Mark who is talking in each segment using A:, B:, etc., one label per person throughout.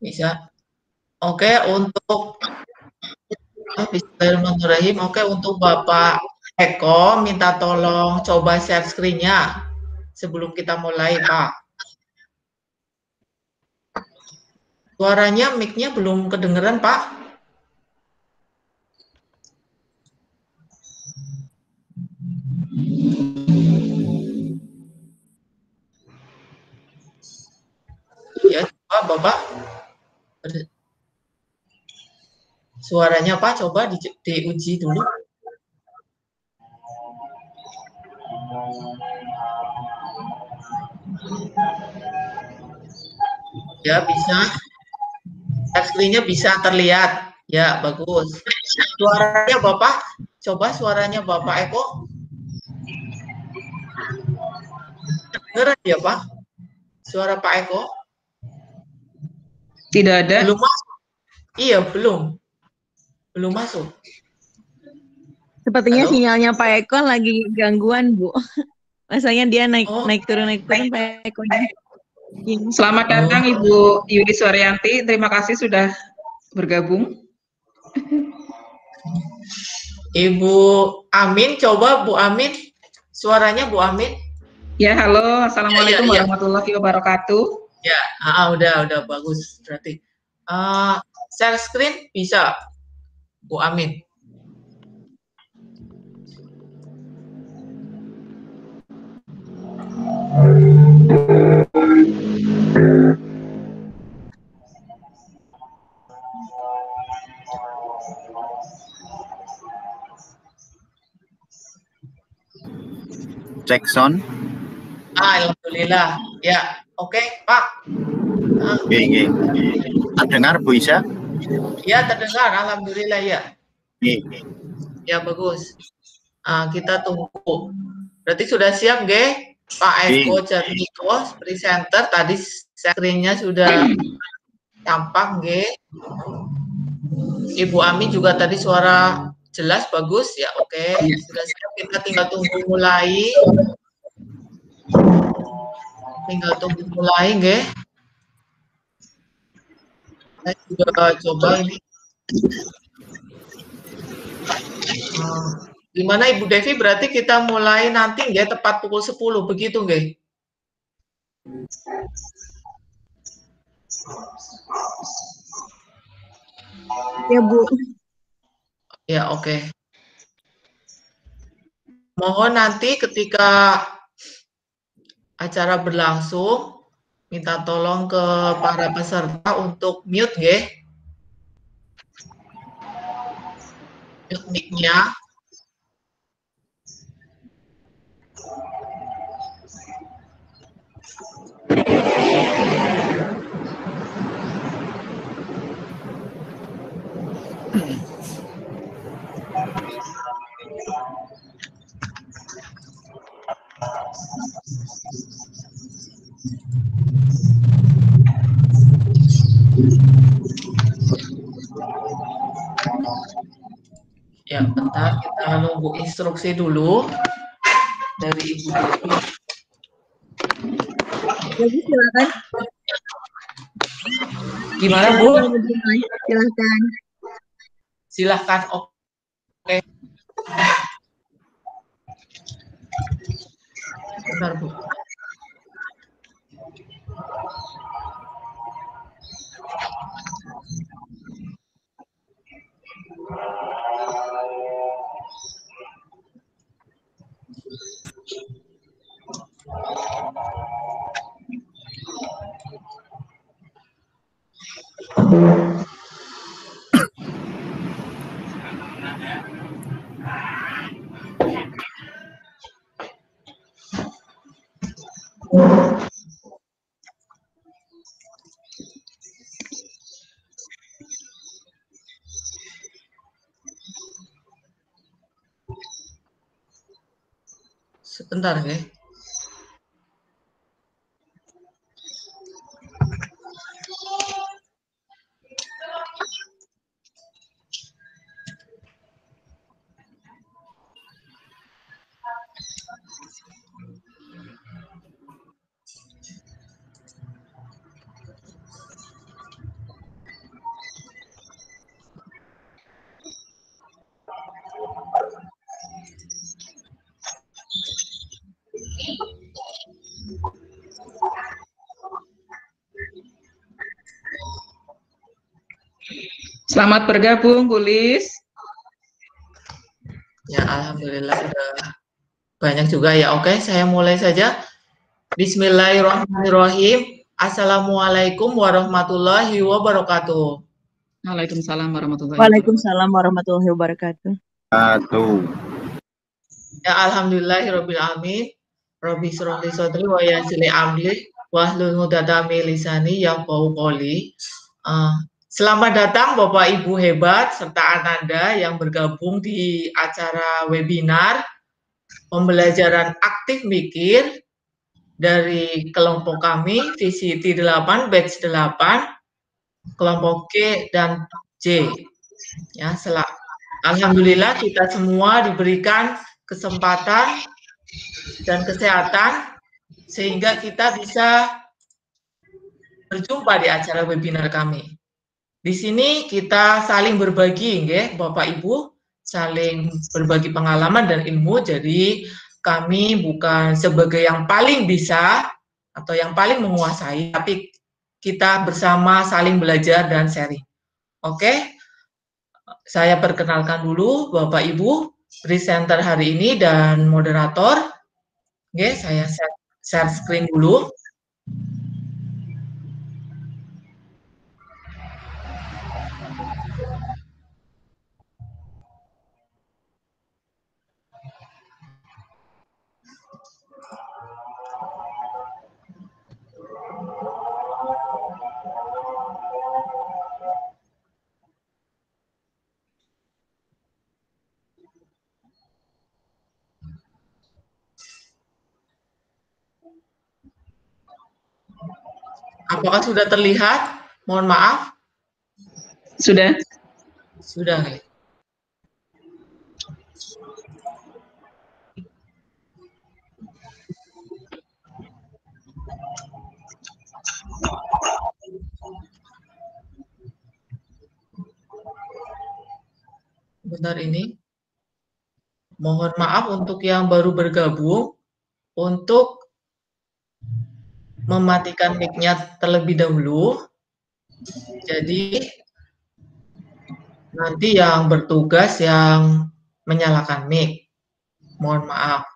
A: Bisa. Oke, untuk Bismillahirrahmanirrahim. Oke, untuk Bapak Eko, minta tolong coba share screen-nya sebelum kita mulai, Pak. Suaranya, mic-nya belum kedengeran, Pak. Ya, coba Bapak. Suaranya Pak, coba diuji dulu. Ya, bisa. Screen-nya bisa terlihat. Ya, bagus. Suaranya Bapak, coba suaranya Bapak Eko. Dengeran ya, Pak? Suara Pak Eko?
B: Tidak ada.
A: Belum masuk. Iya, belum. Belum masuk.
C: Sepertinya
A: Halo?
C: sinyalnya Pak Eko lagi gangguan, Bu. Rasanya dia naik turun Pak Ekonya.
B: Selamat datang Ibu Yuni Suaryanti. Terima kasih sudah bergabung.
A: Ibu Amin, coba Bu Amin. Suaranya Bu Amin.
B: Ya, halo. Assalamualaikum
A: ya.
B: warahmatullahi wabarakatuh.
A: Ya, udah bagus berarti. Share screen bisa, Bu Amin.
D: Cek sound.
A: Alhamdulillah. Ya, oke, Pak.
D: Oke. Terdengar Bu Isa?
A: Ya, terdengar. Alhamdulillah ya.
D: Oke.
A: Ya, bagus. Kita tunggu. Berarti sudah siap, Ge? Pak Eko Jerniko, presenter. Tadi screen-nya sudah tampak, Ge. Ibu Ami juga tadi suara jelas, bagus. Ya, oke. Sudah siap, kita tinggal tunggu mulai. Ge. Saya juga coba ini. Gimana Ibu Devi? Berarti kita mulai nanti ya tepat pukul 10, begitu nggih?
C: Ya, Bu.
A: Ya, oke. Mohon nanti ketika acara berlangsung minta tolong ke para peserta untuk mute nggih. Mute mic-nya. Ya, bentar kita nunggu instruksi dulu dari Ibu Devi.
C: Jadi silakan.
A: Gimana, Bu?
C: Silakan.
A: Silahkan. Oke. Bentar, Bu. Sebentar, nggih.
B: Selamat bergabung, Bu Lis.
A: Ya, alhamdulillah sudah banyak juga ya. Oke, saya mulai saja. Bismillahirrahmanirrahim. Assalamualaikum warahmatullahi wabarakatuh.
B: Waalaikumsalam warahmatullahi wabarakatuh.
C: Waalaikumsalam warahmatullahi wabarakatuh.
A: Ya, alhamdulillahirabbil alamin. Rabbi shrah li sadri wa yassir li amri wahlul 'uqdatam min lisani yafqahu qawli. Selamat datang Bapak Ibu hebat serta Ananda yang bergabung di acara webinar pembelajaran aktif mikir dari kelompok kami VCT 8 batch 8 kelompok G dan J. Ya, alhamdulillah kita semua diberikan kesempatan dan kesehatan sehingga kita bisa berjumpa di acara webinar kami. Di sini kita saling berbagi, nggih, Bapak Ibu, saling berbagi pengalaman dan ilmu. Jadi kami bukan sebagai yang paling bisa atau yang paling menguasai, tapi kita bersama saling belajar dan sharing. Oke, saya perkenalkan dulu Bapak Ibu, presenter hari ini dan moderator. Oke, saya share screen dulu. Apakah sudah terlihat? Mohon maaf.
B: Sudah.
A: Sudah. Bentar ini. Mohon maaf untuk yang baru bergabung, untuk mematikan mic-nya terlebih dahulu. Jadi nanti yang bertugas yang menyalakan mic. Mohon maaf.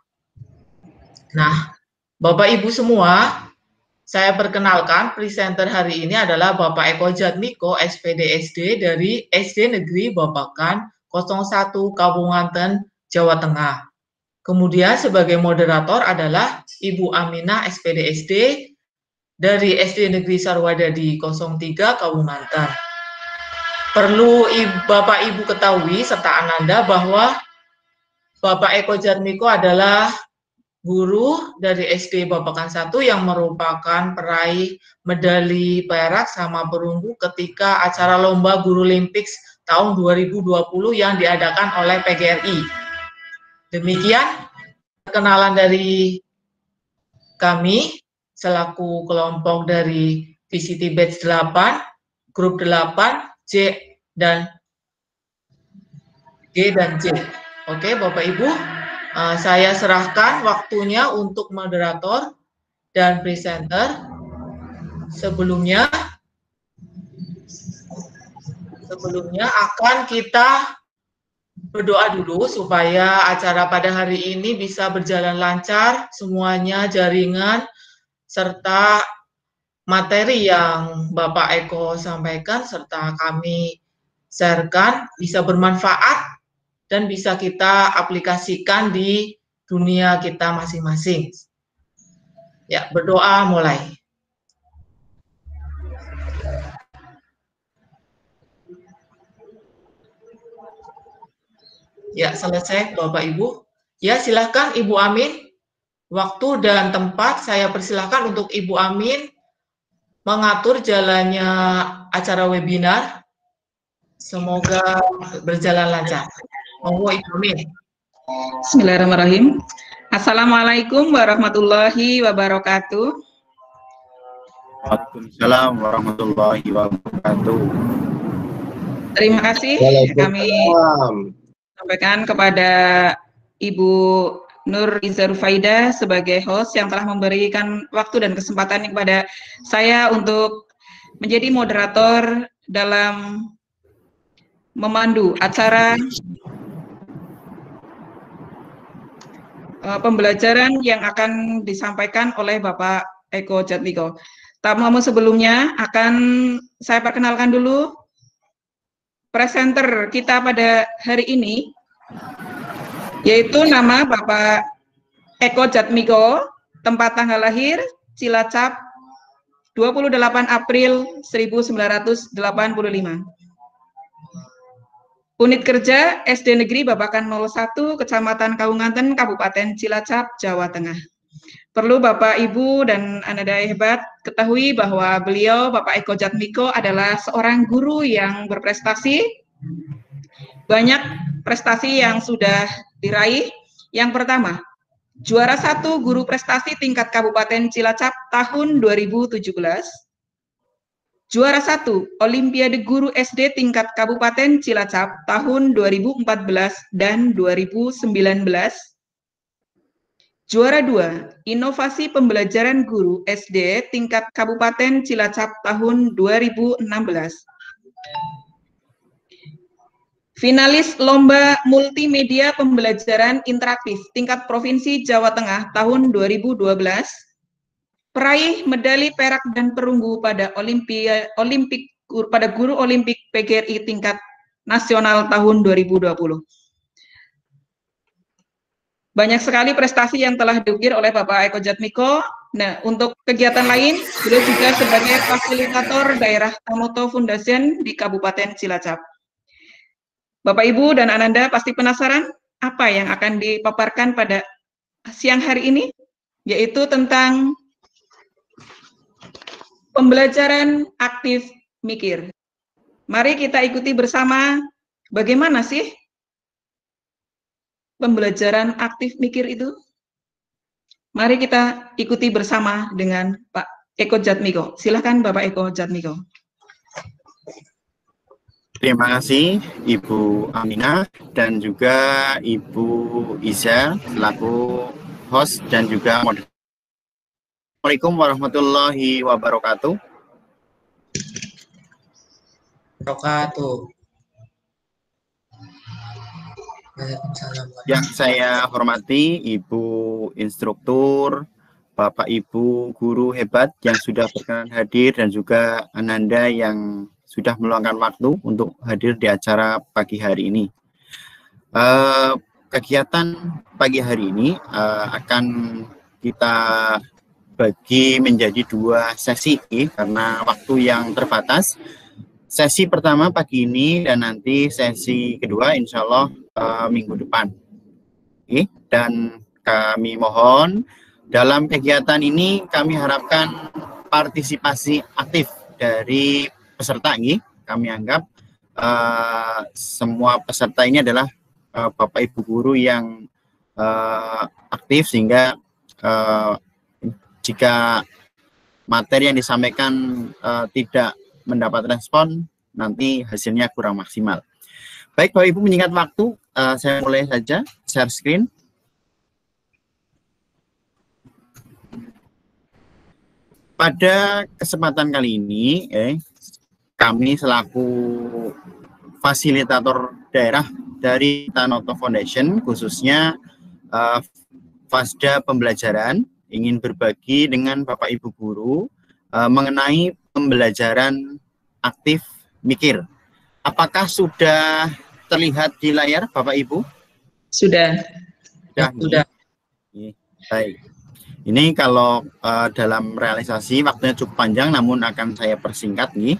A: Nah, Bapak Ibu semua, saya perkenalkan presenter hari ini adalah Bapak Eko Jatmiko, SPD SD dari SD Negeri Babakan 01 Kabupaten Jawa Tengah. Kemudian sebagai moderator adalah Ibu Aminah SPD SD dari SD Negeri Sarwadadi 03 Kabupaten. Perlu Bapak Ibu ketahui serta Ananda bahwa Bapak Eko Jatmiko adalah guru dari SD Babakan 1 yang merupakan peraih medali perak sama perunggu ketika acara lomba guru Olympics tahun 2020 yang diadakan oleh PGRI. Demikian perkenalan dari kami selaku kelompok dari VCT Batch 8, Grup 8, G dan J. Oke, Bapak Ibu, saya serahkan waktunya untuk moderator dan presenter. Sebelumnya akan kita berdoa dulu supaya acara pada hari ini bisa berjalan lancar, semuanya jaringan serta materi yang Bapak Eko sampaikan serta kami sharekan bisa bermanfaat dan bisa kita aplikasikan di dunia kita masing-masing. Ya, berdoa mulai. Ya, selesai Bapak Ibu. Ya, silahkan Ibu Amin. Waktu dan tempat saya persilahkan untuk Ibu Amin mengatur jalannya acara webinar. Semoga berjalan lancar. Monggo Ibu Amin.
B: Bismillahirrahmanirrahim. Assalamualaikum warahmatullahi wabarakatuh.
D: Waalaikumsalam warahmatullahi wabarakatuh.
B: Terima kasih kami sampaikan kepada Ibu Nur Iza Rufaida sebagai host yang telah memberikan waktu dan kesempatan kepada saya untuk menjadi moderator dalam memandu acara pembelajaran yang akan disampaikan oleh Bapak Eko Jatmiko. Namun sebelumnya akan saya perkenalkan dulu presenter kita pada hari ini, yaitu nama Bapak Eko Jatmiko, tempat tanggal lahir Cilacap 28 April 1985. Unit kerja SD Negeri Babakan 01, Kecamatan Kaunganten, Kabupaten Cilacap, Jawa Tengah. Perlu Bapak, Ibu, dan Ananda hebat ketahui bahwa beliau, Bapak Eko Jatmiko, adalah seorang guru yang berprestasi. Banyak prestasi yang sudah diraih. Yang pertama, juara 1 guru prestasi tingkat Kabupaten Cilacap tahun 2017. Juara 1 Olimpiade Guru SD tingkat Kabupaten Cilacap tahun 2014 dan 2019. Juara 2 Inovasi Pembelajaran Guru SD tingkat Kabupaten Cilacap tahun 2016. Finalis Lomba Multimedia Pembelajaran Interaktif tingkat Provinsi Jawa Tengah tahun 2012. Peraih medali perak dan perunggu pada Guru Olimpik PGRI tingkat nasional tahun 2020. Banyak sekali prestasi yang telah diukir oleh Bapak Eko Jatmiko. Nah, untuk kegiatan lain, beliau juga sebagai fasilitator daerah Tamoto Foundation di Kabupaten Cilacap. Bapak, Ibu, dan Ananda pasti penasaran apa yang akan dipaparkan pada siang hari ini, yaitu tentang pembelajaran aktif mikir. Mari kita ikuti bersama bagaimana sih pembelajaran aktif mikir itu. Mari kita ikuti bersama dengan Pak Eko Jatmiko. Silakan Bapak Eko Jatmiko.
D: Terima kasih Ibu Aminah dan juga Ibu Iza selaku host dan juga moderator. Assalamualaikum warahmatullahi wabarakatuh. Yang saya hormati Ibu Instruktur, Bapak Ibu Guru hebat yang sudah berkenan hadir dan juga Ananda yang sudah meluangkan waktu untuk hadir di acara pagi hari ini. Kegiatan pagi hari ini akan kita bagi menjadi 2 sesi karena waktu yang terbatas. Sesi pertama pagi ini dan nanti sesi kedua insya Allah minggu depan. Dan kami mohon dalam kegiatan ini kami harapkan partisipasi aktif dari peserta. Kami anggap semua peserta ini adalah Bapak Ibu guru yang aktif sehingga jika materi yang disampaikan tidak mendapat respon, nanti hasilnya kurang maksimal. Baik, Bapak Ibu, menyingkat waktu, saya mulai saja share screen. Pada kesempatan kali ini, kami selaku fasilitator daerah dari Tamoto Foundation, khususnya Fasda Pembelajaran, ingin berbagi dengan Bapak Ibu guru mengenai pembelajaran aktif mikir. Apakah sudah terlihat di layar Bapak Ibu?
B: Sudah.
D: Sudah. Baik. Ini kalau dalam realisasi waktunya cukup panjang, namun akan saya persingkat nih.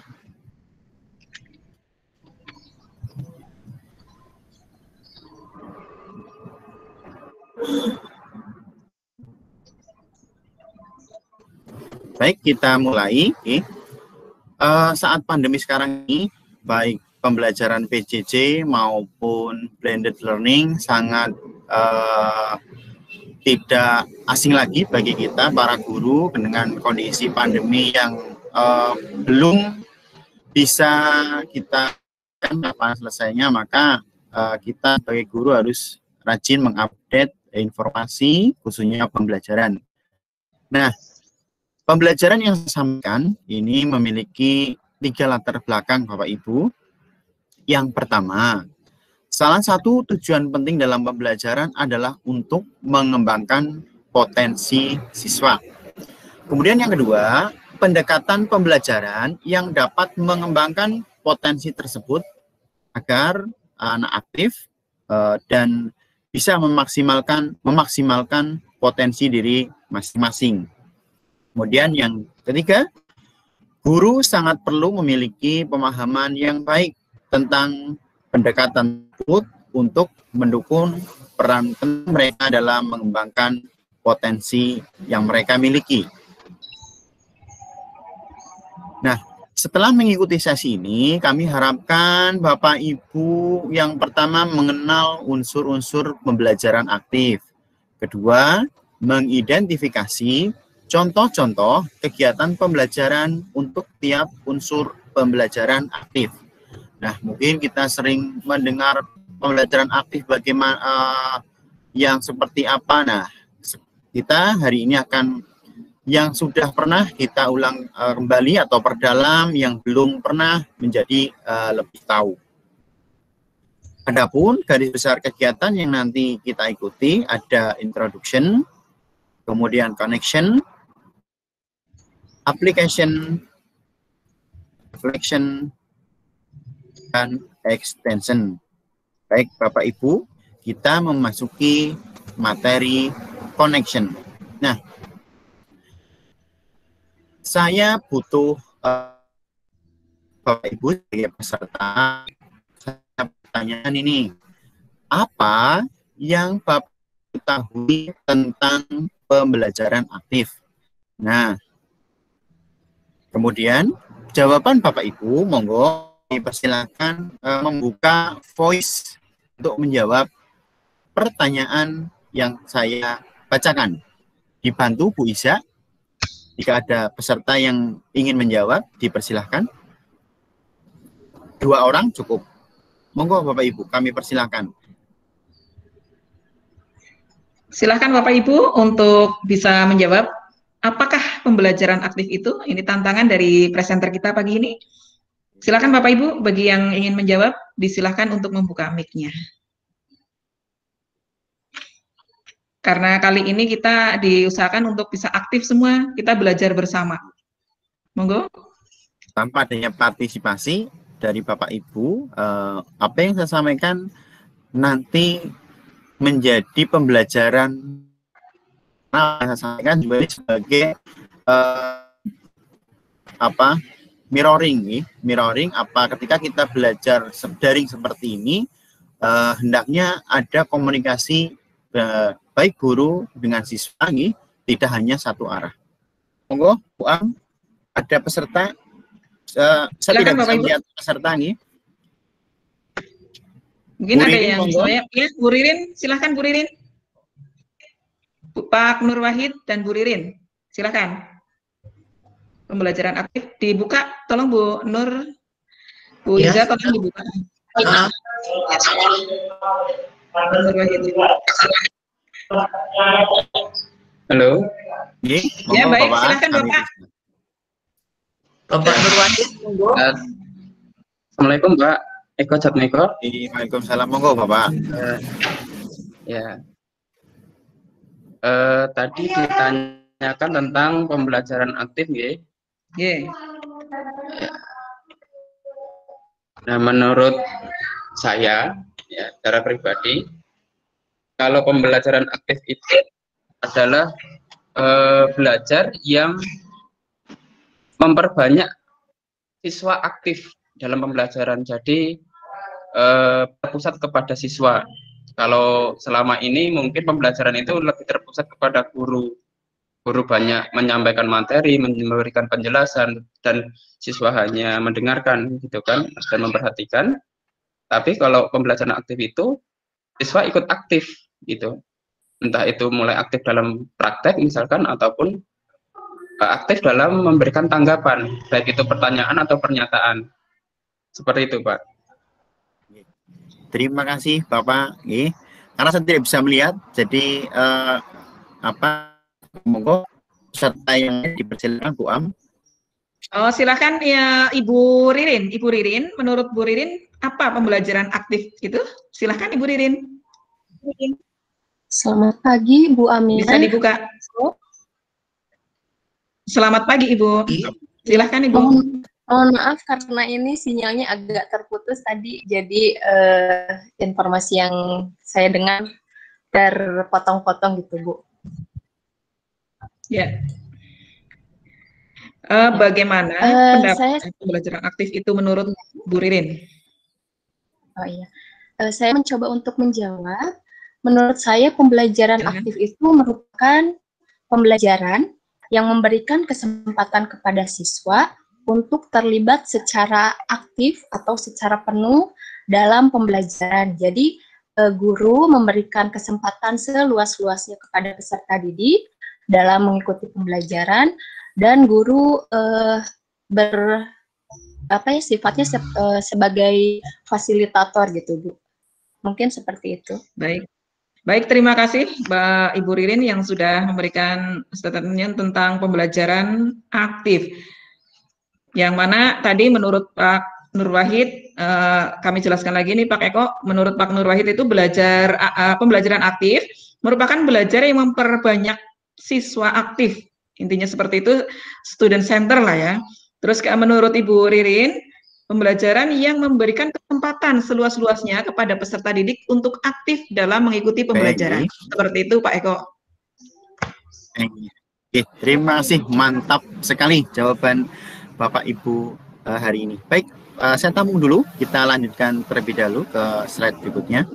D: Baik, kita mulai. Saat pandemi sekarang ini, baik pembelajaran PJJ maupun blended learning sangat tidak asing lagi bagi kita, para guru, dengan kondisi pandemi yang belum bisa kita kapan selesainya, maka kita sebagai guru harus rajin mengupdate informasi, khususnya pembelajaran. Nah, pembelajaran yang saya sampaikan ini memiliki 3 latar belakang Bapak Ibu. Yang pertama, salah satu tujuan penting dalam pembelajaran adalah untuk mengembangkan potensi siswa. Kemudian yang kedua, pendekatan pembelajaran yang dapat mengembangkan potensi tersebut agar anak aktif dan bisa memaksimalkan potensi diri masing-masing. Kemudian yang ketiga, guru sangat perlu memiliki pemahaman yang baik tentang pendekatan tersebut untuk mendukung peran mereka dalam mengembangkan potensi yang mereka miliki. Nah, setelah mengikuti sesi ini, kami harapkan Bapak Ibu yang pertama mengenal unsur-unsur pembelajaran aktif. Kedua, mengidentifikasi contoh-contoh kegiatan pembelajaran untuk tiap unsur pembelajaran aktif. Nah, mungkin kita sering mendengar pembelajaran aktif bagaimana yang seperti apa. Nah, kita hari ini akan yang sudah pernah kita ulang kembali atau perdalam, yang belum pernah menjadi lebih tahu. Adapun garis besar kegiatan yang nanti kita ikuti ada introduction, kemudian connection, application, reflection, dan extension. Baik Bapak Ibu, kita memasuki materi connection. Nah, saya butuh Bapak Ibu sebagai peserta. Pertanyaan ini, apa yang Bapak ketahui tentang pembelajaran aktif? Nah, kemudian jawaban Bapak Ibu, monggo dipersilakan membuka voice untuk menjawab pertanyaan yang saya bacakan. Dibantu Bu Isa. Jika ada peserta yang ingin menjawab, dipersilahkan. 2 orang cukup. Monggo Bapak Ibu, kami persilahkan.
B: Silahkan Bapak Ibu untuk bisa menjawab, apakah pembelajaran aktif itu? Ini tantangan dari presenter kita pagi ini. Silahkan Bapak Ibu, bagi yang ingin menjawab, disilahkan untuk membuka mic-nya. Karena kali ini kita diusahakan untuk bisa aktif semua, kita belajar bersama. Monggo.
D: Tanpa adanya partisipasi dari Bapak Ibu, apa yang saya sampaikan nanti menjadi pembelajaran, saya sampaikan juga sebagai mirroring apa ketika kita belajar daring seperti ini, hendaknya ada komunikasi baik guru dengan siswa, tidak hanya satu arah. Monggo, Bu Am, ada peserta. Saya tidak bisa melihat peserta nih.
B: Mungkin ada yang saya, ya, Bu Ririn, silahkan Bu Ririn. Pak Nur Wahid dan Bu Ririn, silahkan. Pembelajaran aktif dibuka, tolong Bu Nur, Bu Iza, tolong dibuka. Nur Wahid.
E: Halo.
B: Ya baik, silakan Bapak.
A: Bapak Nur Wahid, monggo.
E: Assalamualaikum Pak Eko Jatmiko.
D: Waalaikumsalam, monggo Bapak.
E: Ya. Tadi ditanyakan tentang pembelajaran aktif, nggih.
B: Yeah.
E: Nah, menurut saya, ya, secara pribadi, kalau pembelajaran aktif itu adalah belajar yang memperbanyak siswa aktif dalam pembelajaran. Jadi terpusat kepada siswa. Kalau selama ini mungkin pembelajaran itu lebih terpusat kepada guru. Guru banyak menyampaikan materi, memberikan penjelasan, dan siswa hanya mendengarkan, gitu kan, dan memperhatikan. Tapi kalau pembelajaran aktif itu siswa ikut aktif, gitu. Entah itu mulai aktif dalam praktek misalkan, ataupun aktif dalam memberikan tanggapan, baik itu pertanyaan atau pernyataan. Seperti itu, Pak.
D: Terima kasih, Bapak. Karena saya tidak bisa melihat, jadi monggo peserta yang dipersilakan, Bu Am.
B: Oh, silakan ya Ibu Ririn. Ibu Ririn, menurut Bu Ririn, apa pembelajaran aktif itu? Silahkan Ibu Ririn.
F: Selamat pagi Bu Aminah.
B: Bisa dibuka. Selamat pagi Ibu. Silahkan Ibu.
F: Mohon maaf karena ini sinyalnya agak terputus tadi, jadi informasi yang saya dengar terpotong-potong gitu Bu.
B: Ya. Bagaimana pendapat pembelajaran aktif itu menurut Bu Ririn?
F: Oh iya, saya mencoba untuk menjawab. Menurut saya pembelajaran aktif itu merupakan pembelajaran yang memberikan kesempatan kepada siswa untuk terlibat secara aktif atau secara penuh dalam pembelajaran. Jadi guru memberikan kesempatan seluas-luasnya kepada peserta didik dalam mengikuti pembelajaran, dan guru sifatnya sebagai fasilitator gitu Bu. Mungkin seperti itu.
B: Baik, terima kasih Mbak Ibu Ririn yang sudah memberikan statementnya tentang pembelajaran aktif. Yang mana tadi menurut Pak Nur Wahid, kami jelaskan lagi nih Pak Eko, menurut Pak Nur Wahid itu pembelajaran aktif merupakan belajar yang memperbanyak siswa aktif. Intinya seperti itu, student center lah ya. Terus menurut Ibu Ririn, pembelajaran yang memberikan kesempatan seluas-luasnya kepada peserta didik untuk aktif dalam mengikuti pembelajaran. Seperti itu Pak Eko.
D: Oke, terima kasih, mantap sekali jawaban Bapak Ibu hari ini. Baik, saya tampung dulu, kita lanjutkan terlebih dahulu ke slide berikutnya.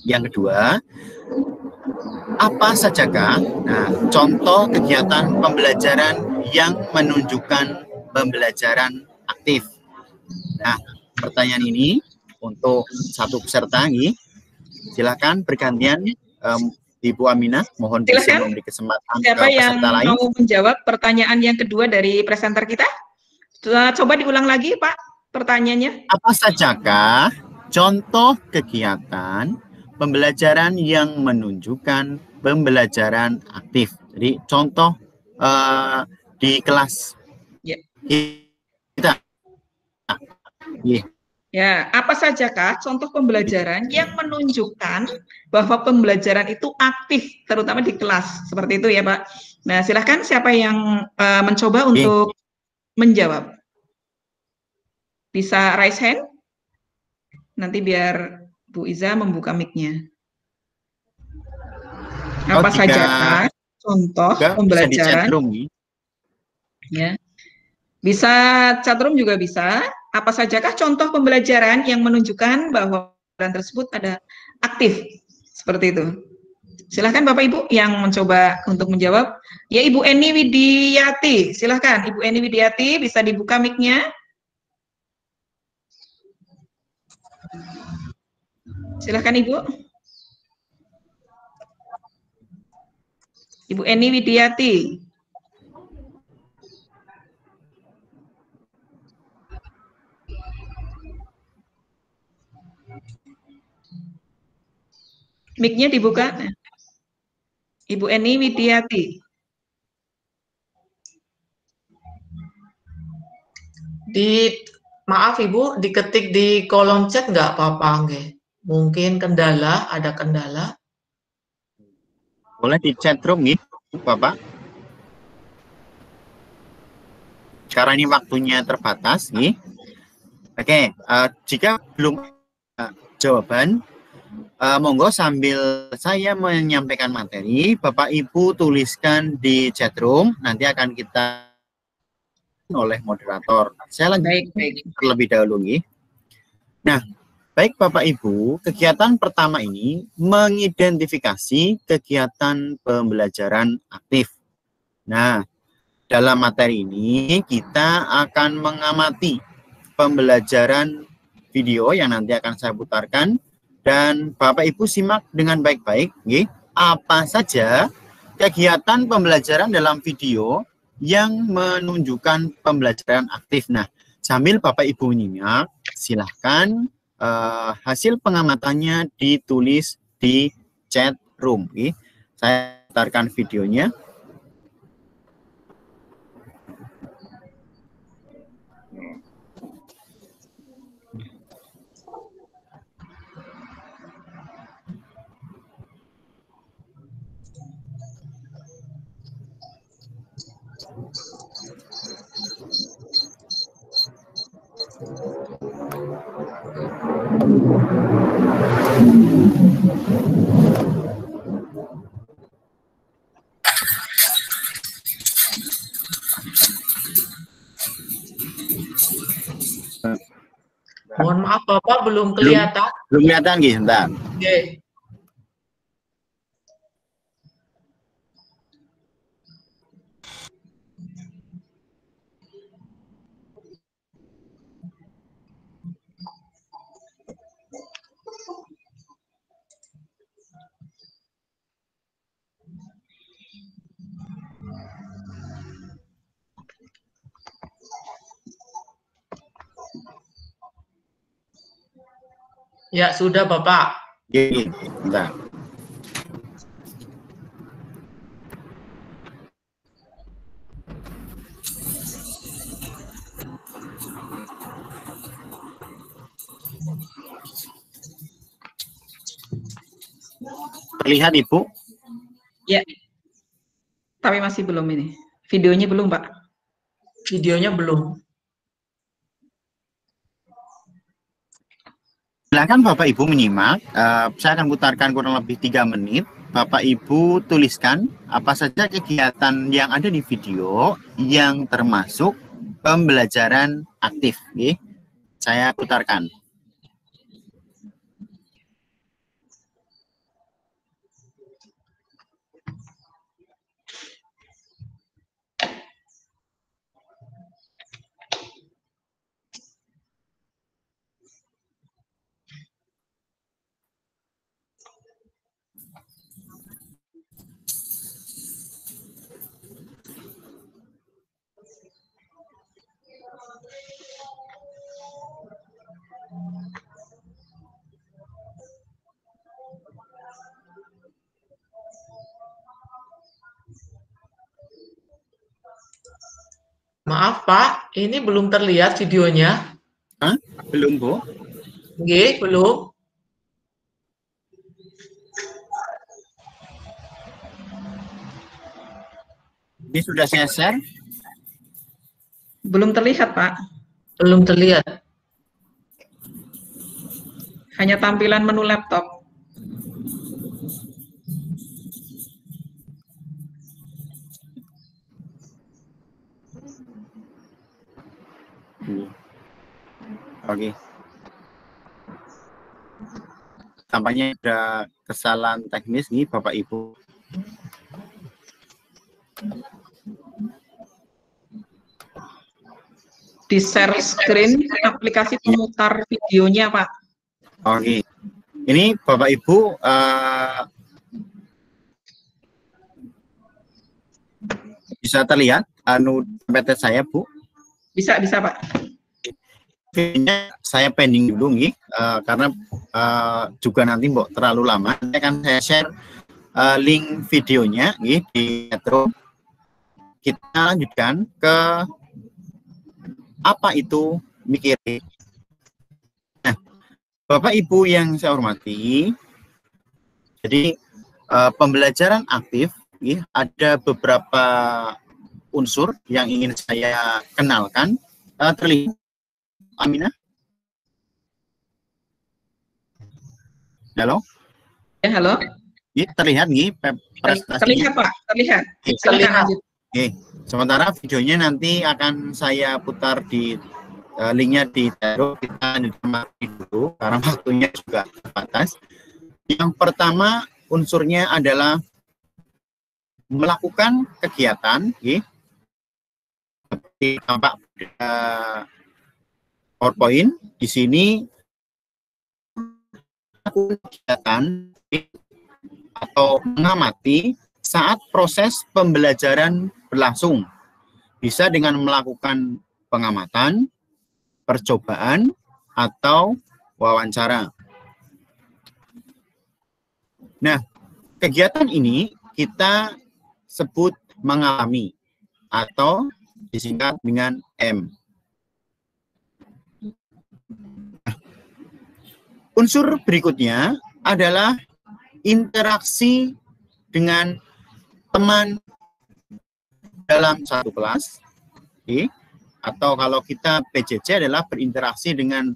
D: Yang kedua, apa sajakah contoh kegiatan pembelajaran yang menunjukkan pembelajaran aktif? Nah, pertanyaan ini untuk satu peserta nih. Silakan bergantian Ibu Aminah, mohon bisa memberi kesempatan
B: siapa
D: ke peserta lain.
B: Siapa yang mau menjawab pertanyaan yang kedua dari presenter kita? Coba diulang lagi Pak pertanyaannya. Apa
D: sajakah contoh kegiatan pembelajaran yang menunjukkan pembelajaran aktif? Jadi contoh di kelas kita.
B: Ya, apa sajakah contoh pembelajaran yang menunjukkan bahwa pembelajaran itu aktif, terutama di kelas, seperti itu ya Pak. Nah, silahkan siapa yang mencoba untuk menjawab. Bisa raise hand, nanti biar Bu Iza membuka mic-nya. Apa sajakah contoh pembelajaran? Ya. Bisa chatroom juga bisa. Apa sajakah contoh pembelajaran yang menunjukkan bahwa pembelajaran tersebut ada aktif? Seperti itu. Silahkan Bapak Ibu yang mencoba untuk menjawab. Ya, Ibu Eni Widiati. Silahkan Ibu Eni Widiati, bisa dibuka mic-nya. Silahkan Ibu. Ibu Eni Widiati. Mic-nya dibuka. Ibu Eni Widiati.
A: Maaf Ibu, diketik di kolom chat nggak apa-apa nggih? Mungkin ada kendala.
D: Boleh di chat room nih, Bapak. Sekarang ini waktunya terbatas nih. Oke, jika belum jawaban, monggo sambil saya menyampaikan materi, Bapak Ibu tuliskan di chat room, nanti akan kita oleh moderator. Saya lanjut terlebih dahulu nih. Nah, baik Bapak Ibu, kegiatan pertama ini mengidentifikasi kegiatan pembelajaran aktif. Nah, dalam materi ini kita akan mengamati pembelajaran video yang nanti akan saya putarkan, dan Bapak Ibu simak dengan baik-baik, apa saja kegiatan pembelajaran dalam video yang menunjukkan pembelajaran aktif. Nah, sambil Bapak Ibu nyimak, silahkan hasil pengamatannya ditulis di chat room. Saya putarkan videonya.
A: Mohon maaf Bapak belum kelihatan.
D: Belum kelihatan nggih, sebentar.
A: Nggih. Ya, sudah Bapak.
D: Nggih, sebentar. Terlihat Ibu?
B: Ya, tapi masih belum ini. Videonya belum, Pak.
A: Videonya belum.
D: Silakan Bapak Ibu menyimak. Saya akan putarkan kurang lebih 3 menit. Bapak Ibu tuliskan apa saja kegiatan yang ada di video yang termasuk pembelajaran aktif. Saya putarkan.
A: Maaf Pak, ini belum terlihat videonya.
D: Hah? Belum Bu?
A: Nggih, belum.
D: Ini sudah saya share?
B: Belum terlihat, Pak.
A: Belum terlihat.
B: Hanya tampilan menu laptop.
D: Oke. Tampaknya ada kesalahan teknis nih Bapak Ibu.
B: Di share screen aplikasi pemutar videonya, Pak.
D: Oke. Ini Bapak Ibu bisa terlihat PT saya, Bu?
B: Bisa, Pak.
D: Saya pending dulu nih, karena juga nanti mbok terlalu lama. Saya share link videonya nih di Metro. Kita lanjutkan ke apa itu Mikiri. Nah, Bapak Ibu yang saya hormati, jadi pembelajaran aktif nih, ada beberapa unsur yang ingin saya kenalkan. Terlihat Aminah? Halo?
B: Ya, halo.
D: Ya, terlihat nih prestasinya.
B: Terlihat, Pak. Terlihat.
A: Terlihat.
D: Oke. Sementara videonya nanti akan saya putar di linknya di Tero. Kita nikmati dulu karena waktunya juga terbatas. Yang pertama unsurnya adalah melakukan kegiatan, seperti tampak PowerPoint di sini, kegiatan atau mengamati saat proses pembelajaran berlangsung, bisa dengan melakukan pengamatan, percobaan, atau wawancara. Nah, kegiatan ini kita sebut mengalami atau disingkat dengan M. Unsur berikutnya adalah interaksi dengan teman dalam satu kelas, atau kalau kita PJJ adalah berinteraksi dengan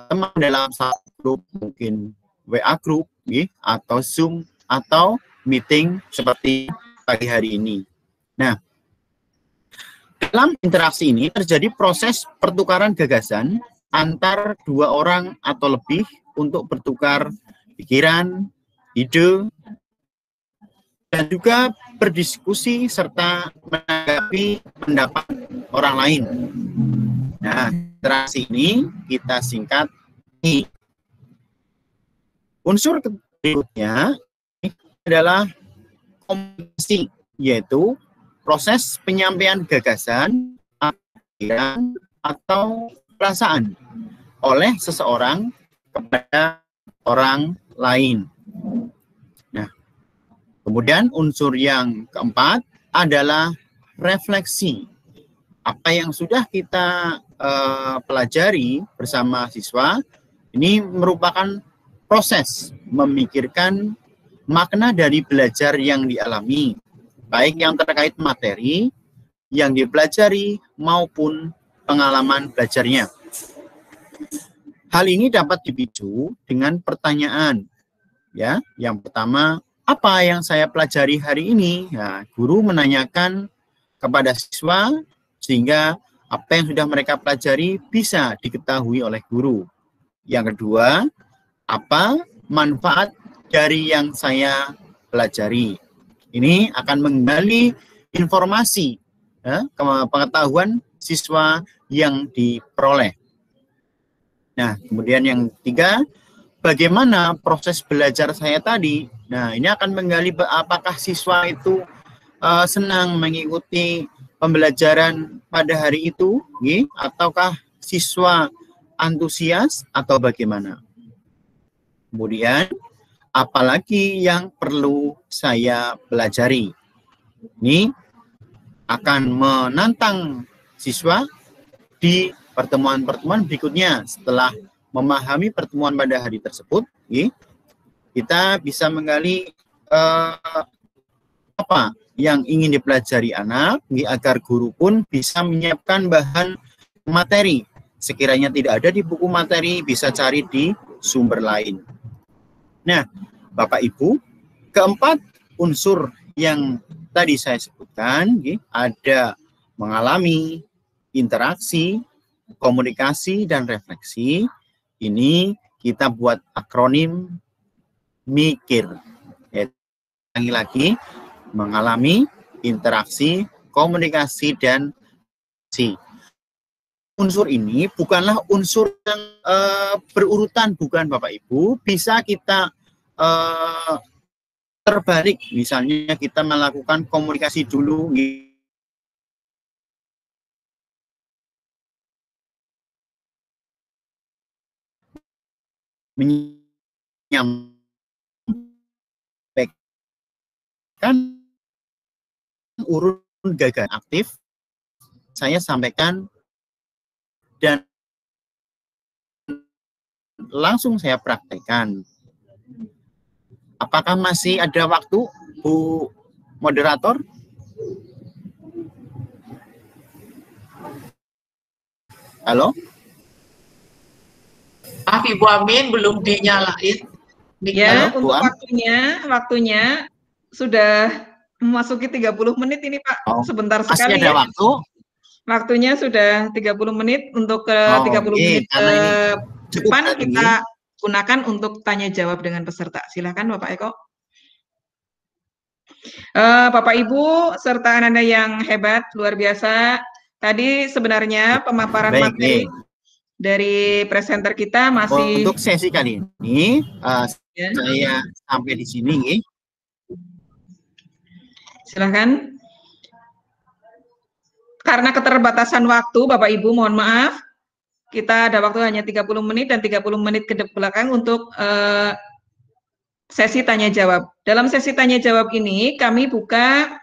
D: teman dalam satu grup, mungkin WA group, atau Zoom, atau meeting seperti pagi hari ini. Nah, dalam interaksi ini terjadi proses pertukaran gagasan antar dua orang atau lebih untuk bertukar pikiran, ide, dan juga berdiskusi serta menanggapi pendapat orang lain. Nah, interaksi ini kita singkat I. Unsur berikutnya adalah komunikasi, yaitu proses penyampaian gagasan, pikiran, atau perasaan oleh seseorang kepada orang lain. Nah, kemudian unsur yang keempat adalah refleksi. Apa yang sudah kita pelajari bersama siswa, ini merupakan proses memikirkan makna dari belajar yang dialami, baik yang terkait materi yang dipelajari maupun pengalaman belajarnya. Hal ini dapat dipicu dengan pertanyaan. Ya, yang pertama, apa yang saya pelajari hari ini? Ya, guru menanyakan kepada siswa sehingga apa yang sudah mereka pelajari bisa diketahui oleh guru. Yang kedua, apa manfaat dari yang saya pelajari? Ini akan menggali informasi, pengetahuan siswa yang diperoleh. Nah, kemudian yang ketiga, bagaimana proses belajar saya tadi? Nah, ini akan menggali apakah siswa itu senang mengikuti pembelajaran pada hari itu, ataukah siswa antusias atau bagaimana? Kemudian, apalagi yang perlu saya pelajari? Ini akan menantang siswa di pertemuan-pertemuan berikutnya. Setelah memahami pertemuan pada hari tersebut, kita bisa menggali apa yang ingin dipelajari anak, agar guru pun bisa menyiapkan bahan materi. Sekiranya tidak ada di buku materi, bisa cari di sumber lain. Nah, Bapak Ibu, keempat unsur yang tadi saya sebutkan, ada mengalami, interaksi, komunikasi, dan refleksi. Ini kita buat akronim MIKIR. Lagi-lagi, mengalami, interaksi, komunikasi, dan refleksi. Unsur ini bukanlah unsur yang berurutan, bukan Bapak Ibu. Bisa kita terbalik, misalnya kita melakukan komunikasi dulu, menyampaikan urun gagasan aktif, saya sampaikan dan langsung saya praktekkan. Apakah masih ada waktu, Bu Moderator? Halo?
A: Maaf Ibu Amin, belum dinyalain.
B: Ya, halo, untuk waktunya sudah memasuki 30 menit ini Pak. Sebentar sekali.
D: Masih ada waktu?
B: Waktunya sudah 30 menit, untuk ke 30 menit ke depan kita gunakan untuk tanya jawab dengan peserta. Silakan Bapak Eko. Bapak Ibu serta Anda yang hebat, luar biasa. Tadi sebenarnya pemaparan materi dari presenter kita masih.
D: Untuk sesi kali ini saya sampai di sini.
B: Silakan. Karena keterbatasan waktu, Bapak Ibu, mohon maaf. Kita ada waktu hanya 30 menit dan 30 menit ke belakang untuk sesi tanya jawab. Dalam sesi tanya jawab ini kami buka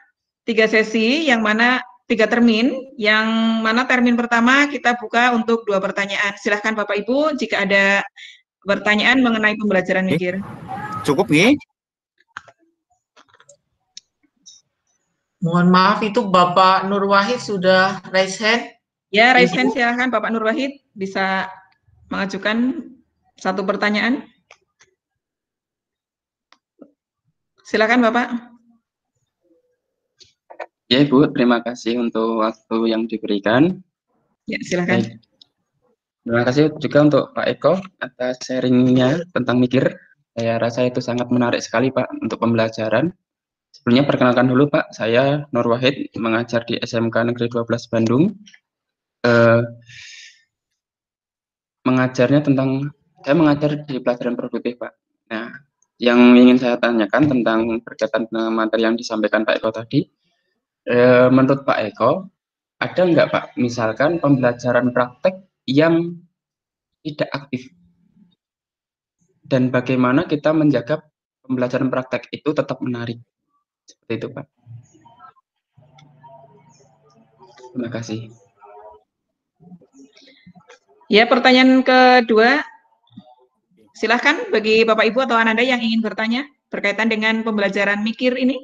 B: 3 sesi, yang mana 3 termin. Yang mana termin pertama kita buka untuk 2 pertanyaan. Silahkan Bapak Ibu jika ada pertanyaan mengenai pembelajaran MIKIR.
D: Cukup nih.
A: Mohon maaf, itu Bapak Nur Wahid sudah raise hand.
B: Ya, raise hand, silahkan Bapak Nur Wahid bisa mengajukan satu pertanyaan. Silakan Bapak.
E: Ya Ibu, terima kasih untuk waktu yang diberikan.
B: Ya, silakan.
E: Baik. Terima kasih juga untuk Pak Eko atas sharingnya tentang mikir. Saya rasa itu sangat menarik sekali Pak untuk pembelajaran. Sebelumnya perkenalkan dulu Pak, saya Nur Wahid, mengajar di SMK Negeri 12 Bandung. Mengajarnya tentang, saya mengajar di pelajaran produktif Pak. Nah, yang ingin saya tanyakan tentang berkaitan dengan materi yang disampaikan Pak Eko tadi, menurut Pak Eko, ada nggak Pak, misalkan pembelajaran praktek yang tidak aktif? Dan bagaimana kita menjaga pembelajaran praktek itu tetap menarik? Seperti itu Pak. Terima kasih.
B: Ya, pertanyaan kedua. Silahkan bagi Bapak Ibu atau Ananda yang ingin bertanya berkaitan dengan pembelajaran mikir ini.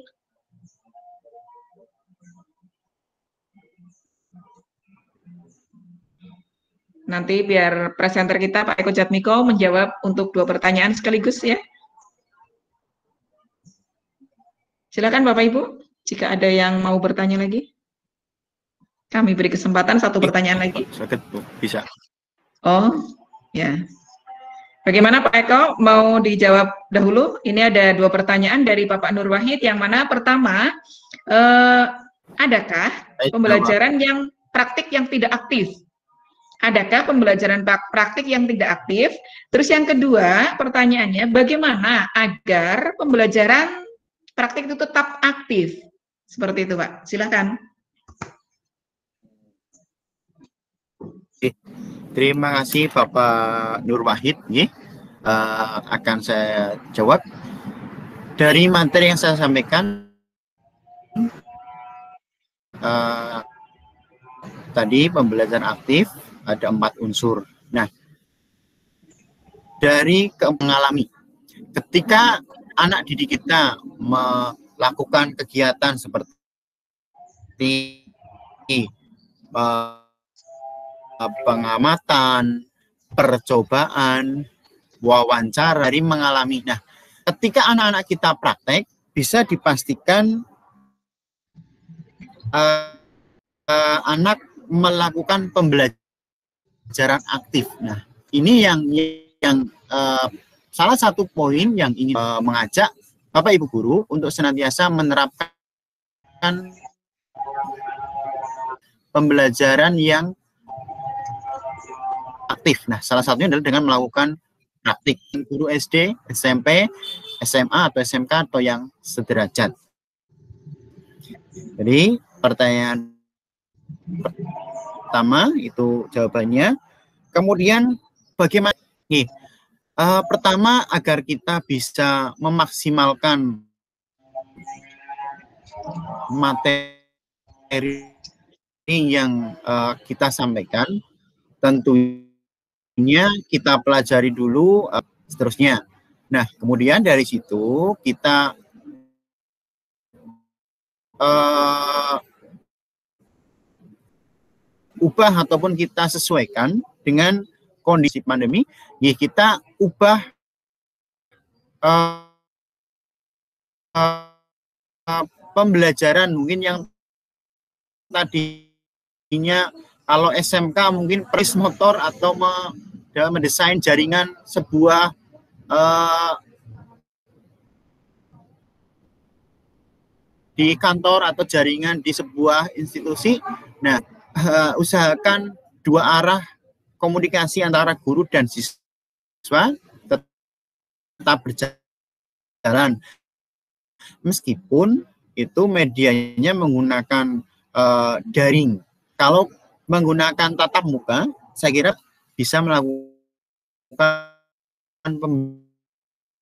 B: Nanti biar presenter kita Pak Eko Jatmiko menjawab untuk 2 pertanyaan sekaligus ya. Silakan Bapak Ibu, jika ada yang mau bertanya lagi. Kami beri kesempatan 1 pertanyaan lagi.
D: Bisa.
B: Oh, ya. Bagaimana Pak Eko, mau dijawab dahulu? Ini ada 2 pertanyaan dari Bapak Nur Wahid, yang mana pertama, adakah pembelajaran yang praktik yang tidak aktif? Adakah pembelajaran praktik yang tidak aktif? Terus yang kedua, pertanyaannya, bagaimana agar pembelajaran praktik itu tetap aktif? Seperti itu Pak, silakan.
D: Terima kasih Bapak Nur Wahid. Akan saya jawab. Dari materi yang saya sampaikan, tadi pembelajaran aktif ada 4 unsur. Nah, dari mengalami, ketika anak didik kita melakukan kegiatan seperti pengamatan, percobaan, wawancara, dari mengalami. Nah, ketika anak-anak kita praktek, bisa dipastikan anak melakukan pembelajaran aktif. Nah, ini yang salah satu poin yang ingin mengajak Bapak Ibu guru untuk senantiasa menerapkan pembelajaran yang aktif. Nah, salah satunya adalah dengan melakukan praktik. Guru SD, SMP, SMA atau SMK atau yang sederajat. Jadi pertanyaan pertama itu jawabannya. Kemudian bagaimana? Pertama, agar kita bisa memaksimalkan materi yang kita sampaikan, tentunya kita pelajari dulu seterusnya. Nah, kemudian dari situ kita ubah ataupun kita sesuaikan dengan kondisi pandemi. Kita ubah pembelajaran mungkin yang tadinya kalau SMK mungkin peris motor atau mendesain jaringan sebuah di kantor atau jaringan di sebuah institusi. Nah, usahakan 2 arah komunikasi antara guru dan siswa tetap berjalan. Meskipun itu medianya menggunakan daring. Kalau menggunakan tatap muka, saya kira bisa melakukan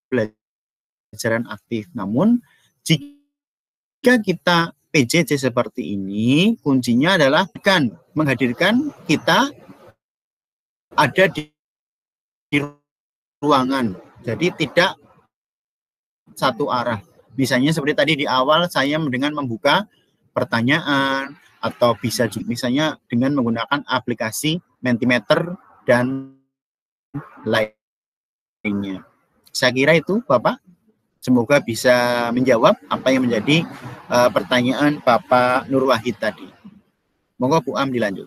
D: pembelajaran aktif. Namun, jika kita PJJ seperti ini, kuncinya adalah menghadirkan kita ada di ruangan. Jadi tidak satu arah. Misalnya seperti tadi di awal saya dengan membuka pertanyaan, atau bisa juga misalnya dengan menggunakan aplikasi Mentimeter dan lainnya. Saya kira itu, Bapak. Semoga bisa menjawab apa yang menjadi pertanyaan Bapak Nur Wahid tadi. Monggo Bu Am dilanjut.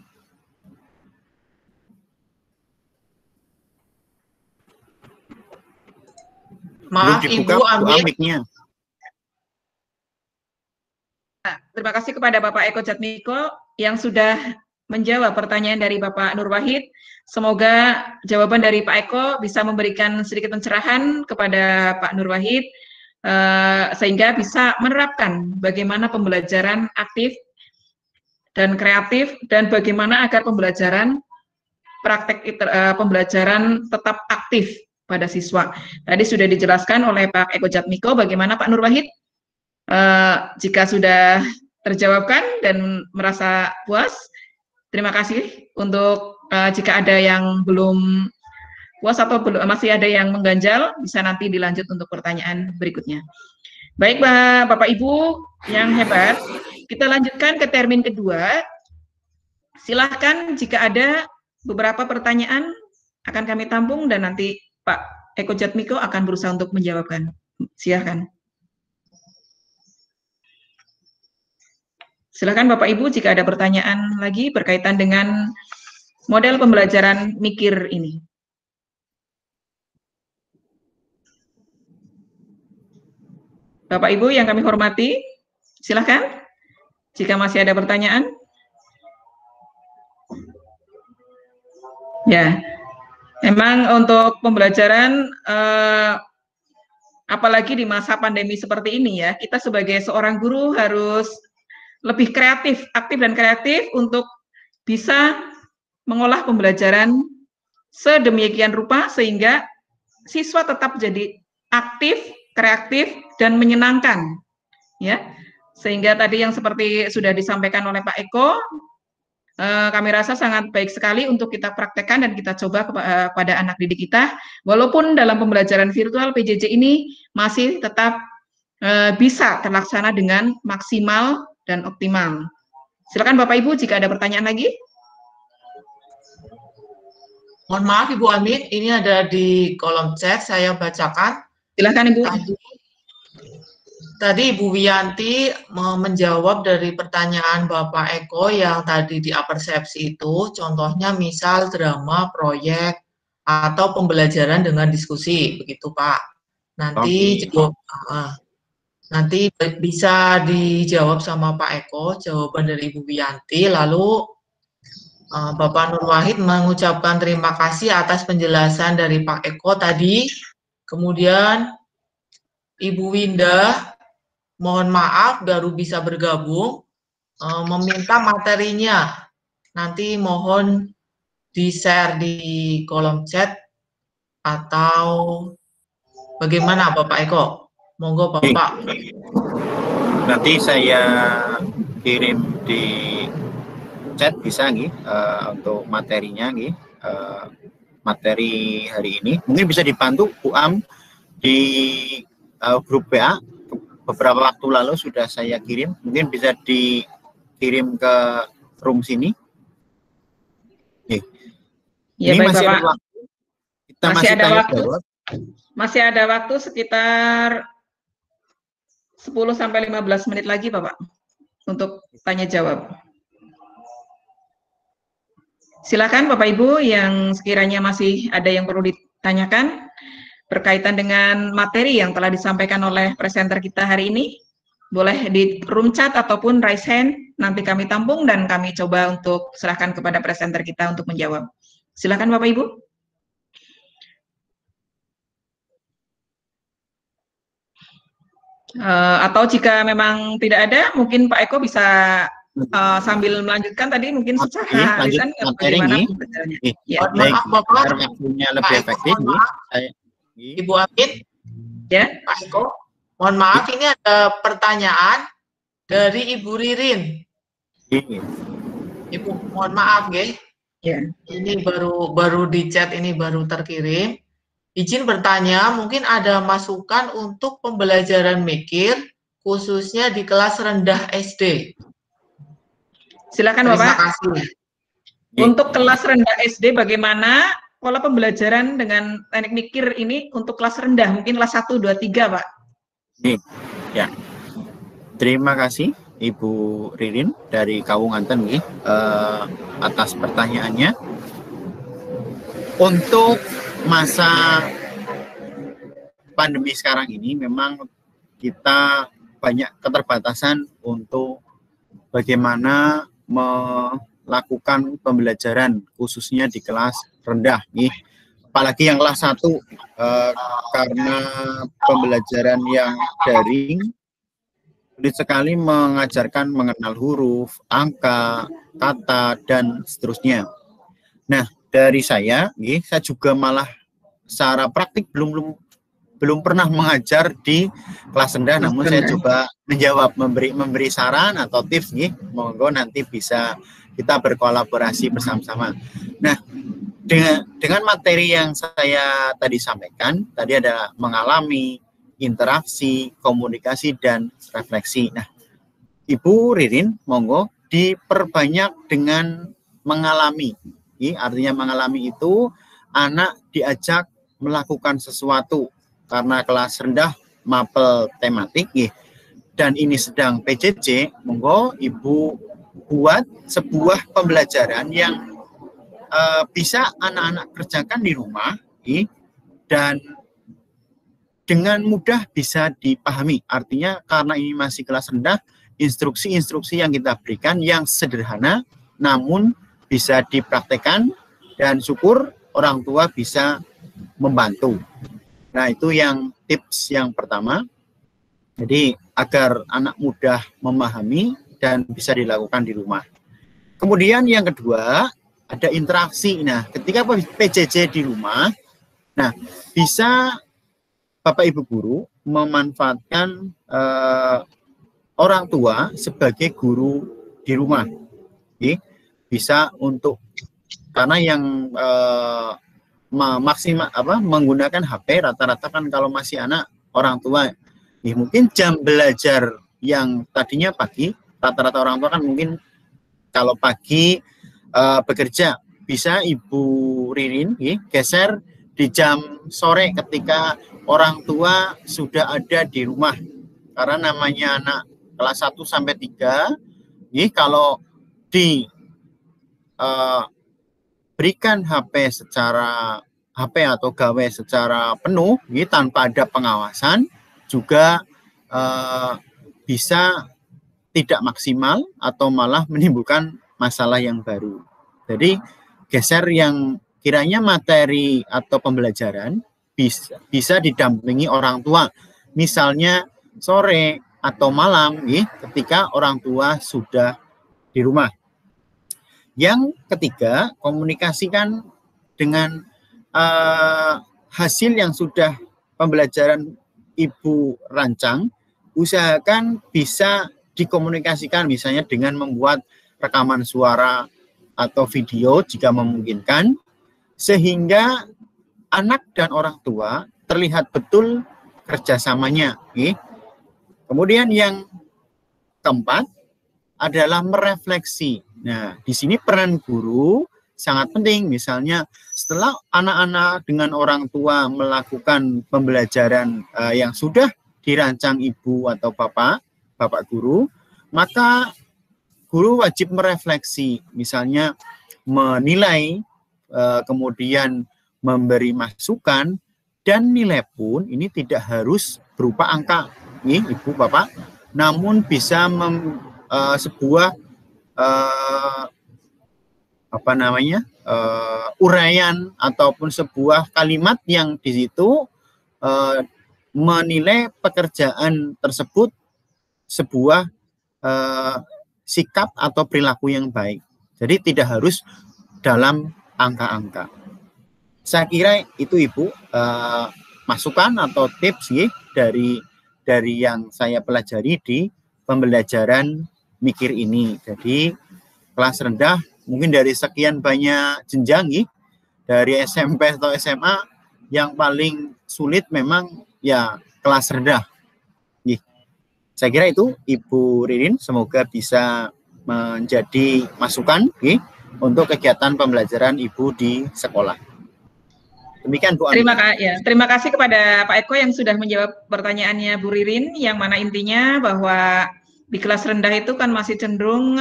A: Maaf Ibu Amit.
B: Terima kasih kepada Bapak Eko Jatmiko yang sudah menjawab pertanyaan dari Bapak Nur Wahid. Semoga jawaban dari Pak Eko bisa memberikan sedikit pencerahan kepada Pak Nur Wahid, sehingga bisa menerapkan bagaimana pembelajaran aktif dan kreatif, dan bagaimana agar pembelajaran pembelajaran tetap aktif pada siswa. Tadi sudah dijelaskan oleh Pak Eko Jatmiko bagaimana Pak Nur Wahid. Jika sudah terjawabkan dan merasa puas, terima kasih. Untuk jika ada yang belum puas atau masih ada yang mengganjal, bisa nanti dilanjut untuk pertanyaan berikutnya. Baik Bapak Ibu yang hebat, kita lanjutkan ke termin kedua. Silahkan jika ada beberapa pertanyaan akan kami tampung dan nanti Pak Eko Jatmiko akan berusaha untuk menjawabkan. Silahkan. Silakan Bapak Ibu jika ada pertanyaan lagi berkaitan dengan model pembelajaran mikir ini. Bapak Ibu yang kami hormati, silakan jika masih ada pertanyaan. Ya, memang untuk pembelajaran apalagi di masa pandemi seperti ini ya, kita sebagai seorang guru harus lebih kreatif, aktif dan kreatif untuk bisa mengolah pembelajaran sedemikian rupa sehingga siswa tetap jadi aktif, kreatif dan menyenangkan. Ya. Sehingga tadi yang seperti sudah disampaikan oleh Pak Eko, kami rasa sangat baik sekali untuk kita praktekkan dan kita coba kepada anak didik kita, walaupun dalam pembelajaran virtual PJJ ini masih tetap bisa terlaksana dengan maksimal dan optimal. Silakan Bapak Ibu jika ada pertanyaan lagi.
A: Mohon maaf Ibu Amit, ini ada di kolom chat, saya bacakan.
B: Silakan Ibu.
A: Tadi Ibu Wiyanti menjawab dari pertanyaan Bapak Eko yang tadi di apersepsi itu, contohnya misal drama, proyek, atau pembelajaran dengan diskusi, begitu Pak. Nanti nanti bisa dijawab sama Pak Eko, jawaban dari Ibu Wiyanti, lalu Bapak Nur Wahid mengucapkan terima kasih atas penjelasan dari Pak Eko tadi, kemudian Ibu Winda, mohon maaf baru bisa bergabung, meminta materinya, nanti mohon di-share di kolom chat, atau bagaimana Bapak Eko? Monggo Bapak.
D: Nanti saya kirim di chat bisa nih untuk materinya nih, materi hari ini. Mungkin bisa dibantu Bu Am di grup WA. Beberapa waktu lalu sudah saya kirim. Mungkin bisa dikirim ke room sini.
B: Ya,
D: ini
B: baik,
D: masih
B: Bapak.
D: ada waktu. Kita masih ada waktu.
B: Masih ada waktu sekitar 10-15 menit lagi Bapak untuk tanya jawab. Silakan Bapak Ibu yang sekiranya masih ada yang perlu ditanyakan berkaitan dengan materi yang telah disampaikan oleh presenter kita hari ini, boleh di room chat ataupun raise hand, nanti kami tampung dan kami coba untuk serahkan kepada presenter kita untuk menjawab. Silakan Bapak Ibu. Atau jika memang tidak ada, mungkin Pak Eko bisa sambil melanjutkan tadi mungkin secara lisan bagaimana pembelajarannya.
D: Ya, maaf Bapak, waktunya lebih efektif.
A: Ibu Amit,
B: ya
A: Pak Eko, mohon maaf ini ada pertanyaan dari Ibu Ririn. Ibu, mohon maaf, guys.
B: Ya.
A: Ini baru di chat, ini baru terkirim. Izin bertanya, mungkin ada masukan untuk pembelajaran mikir, khususnya di kelas rendah SD.
B: Silakan
A: Terima
B: Bapak.
A: kasih.
B: Untuk kelas rendah SD bagaimana pola pembelajaran dengan teknik mikir ini untuk kelas rendah, mungkin kelas 1, 2, 3, Pak?
D: Ya. Terima kasih Ibu Ririn dari Kawunganten atas pertanyaannya. Untuk masa pandemi sekarang ini memang kita banyak keterbatasan untuk bagaimana melakukan pembelajaran khususnya di kelas rendah nih. Apalagi yang kelas 1 karena pembelajaran yang daring sulit sekali mengajarkan mengenal huruf, angka, kata, dan seterusnya. Nah, dari saya juga malah secara praktik belum pernah mengajar di kelas rendah, namun saya coba menjawab, memberi saran atau tips monggo nanti bisa kita berkolaborasi bersama-sama. Nah, dengan materi yang saya tadi sampaikan, tadi ada mengalami, interaksi, komunikasi, dan refleksi. Nah, Ibu Ririn, monggo diperbanyak dengan mengalami. Artinya mengalami itu anak diajak melakukan sesuatu karena kelas rendah mapel tematik dan ini sedang PJJ, monggo Ibu buat sebuah pembelajaran yang bisa anak-anak kerjakan di rumah dan dengan mudah bisa dipahami. Artinya karena ini masih kelas rendah, instruksi-instruksi yang kita berikan yang sederhana namun bisa dipraktekkan dan syukur orang tua bisa membantu. Nah, itu yang tips yang pertama. Jadi agar anak mudah memahami dan bisa dilakukan di rumah. Kemudian yang kedua, ada interaksi. Nah, ketika PJJ di rumah, nah bisa Bapak Ibu guru memanfaatkan orang tua sebagai guru di rumah. Bisa untuk karena yang maksimal menggunakan HP rata-rata kan kalau masih anak orang tua mungkin jam belajar yang tadinya pagi, rata-rata orang tua kan mungkin kalau pagi bekerja, bisa Ibu Ririn geser di jam sore ketika orang tua sudah ada di rumah. Karena namanya anak kelas 1 sampai 3, kalau berikan HP atau gawe secara penuh tanpa ada pengawasan juga bisa tidak maksimal atau malah menimbulkan masalah yang baru. Jadi geser yang kiranya materi atau pembelajaran bisa didampingi orang tua. Misalnya sore atau malam ketika orang tua sudah di rumah. Yang ketiga, komunikasikan dengan hasil yang sudah pembelajaran Ibu rancang, usahakan bisa dikomunikasikan misalnya dengan membuat rekaman suara atau video jika memungkinkan, sehingga anak dan orang tua terlihat betul kerjasamanya. Kemudian yang keempat adalah merefleksi. Nah, di sini peran guru sangat penting. Misalnya setelah anak-anak dengan orang tua melakukan pembelajaran yang sudah dirancang ibu atau bapak guru, maka guru wajib merefleksi, misalnya menilai, kemudian memberi masukan, dan nilai pun ini tidak harus berupa angka, ibu bapak, namun bisa sebuah uraian ataupun sebuah kalimat yang di situ menilai pekerjaan tersebut sebuah sikap atau perilaku yang baik. Jadi tidak harus dalam angka-angka. Saya kira itu Ibu masukan atau tips dari yang saya pelajari di pembelajaran mikir ini. Jadi kelas rendah mungkin dari sekian banyak jenjang dari SMP atau SMA yang paling sulit memang ya kelas rendah. Saya kira itu Ibu Ririn, semoga bisa menjadi masukan untuk kegiatan pembelajaran Ibu di sekolah. Demikian Bu Ami.
B: Terima kasih kepada Pak Eko yang sudah menjawab pertanyaannya Bu Ririn, yang mana intinya bahwa di kelas rendah itu kan masih cenderung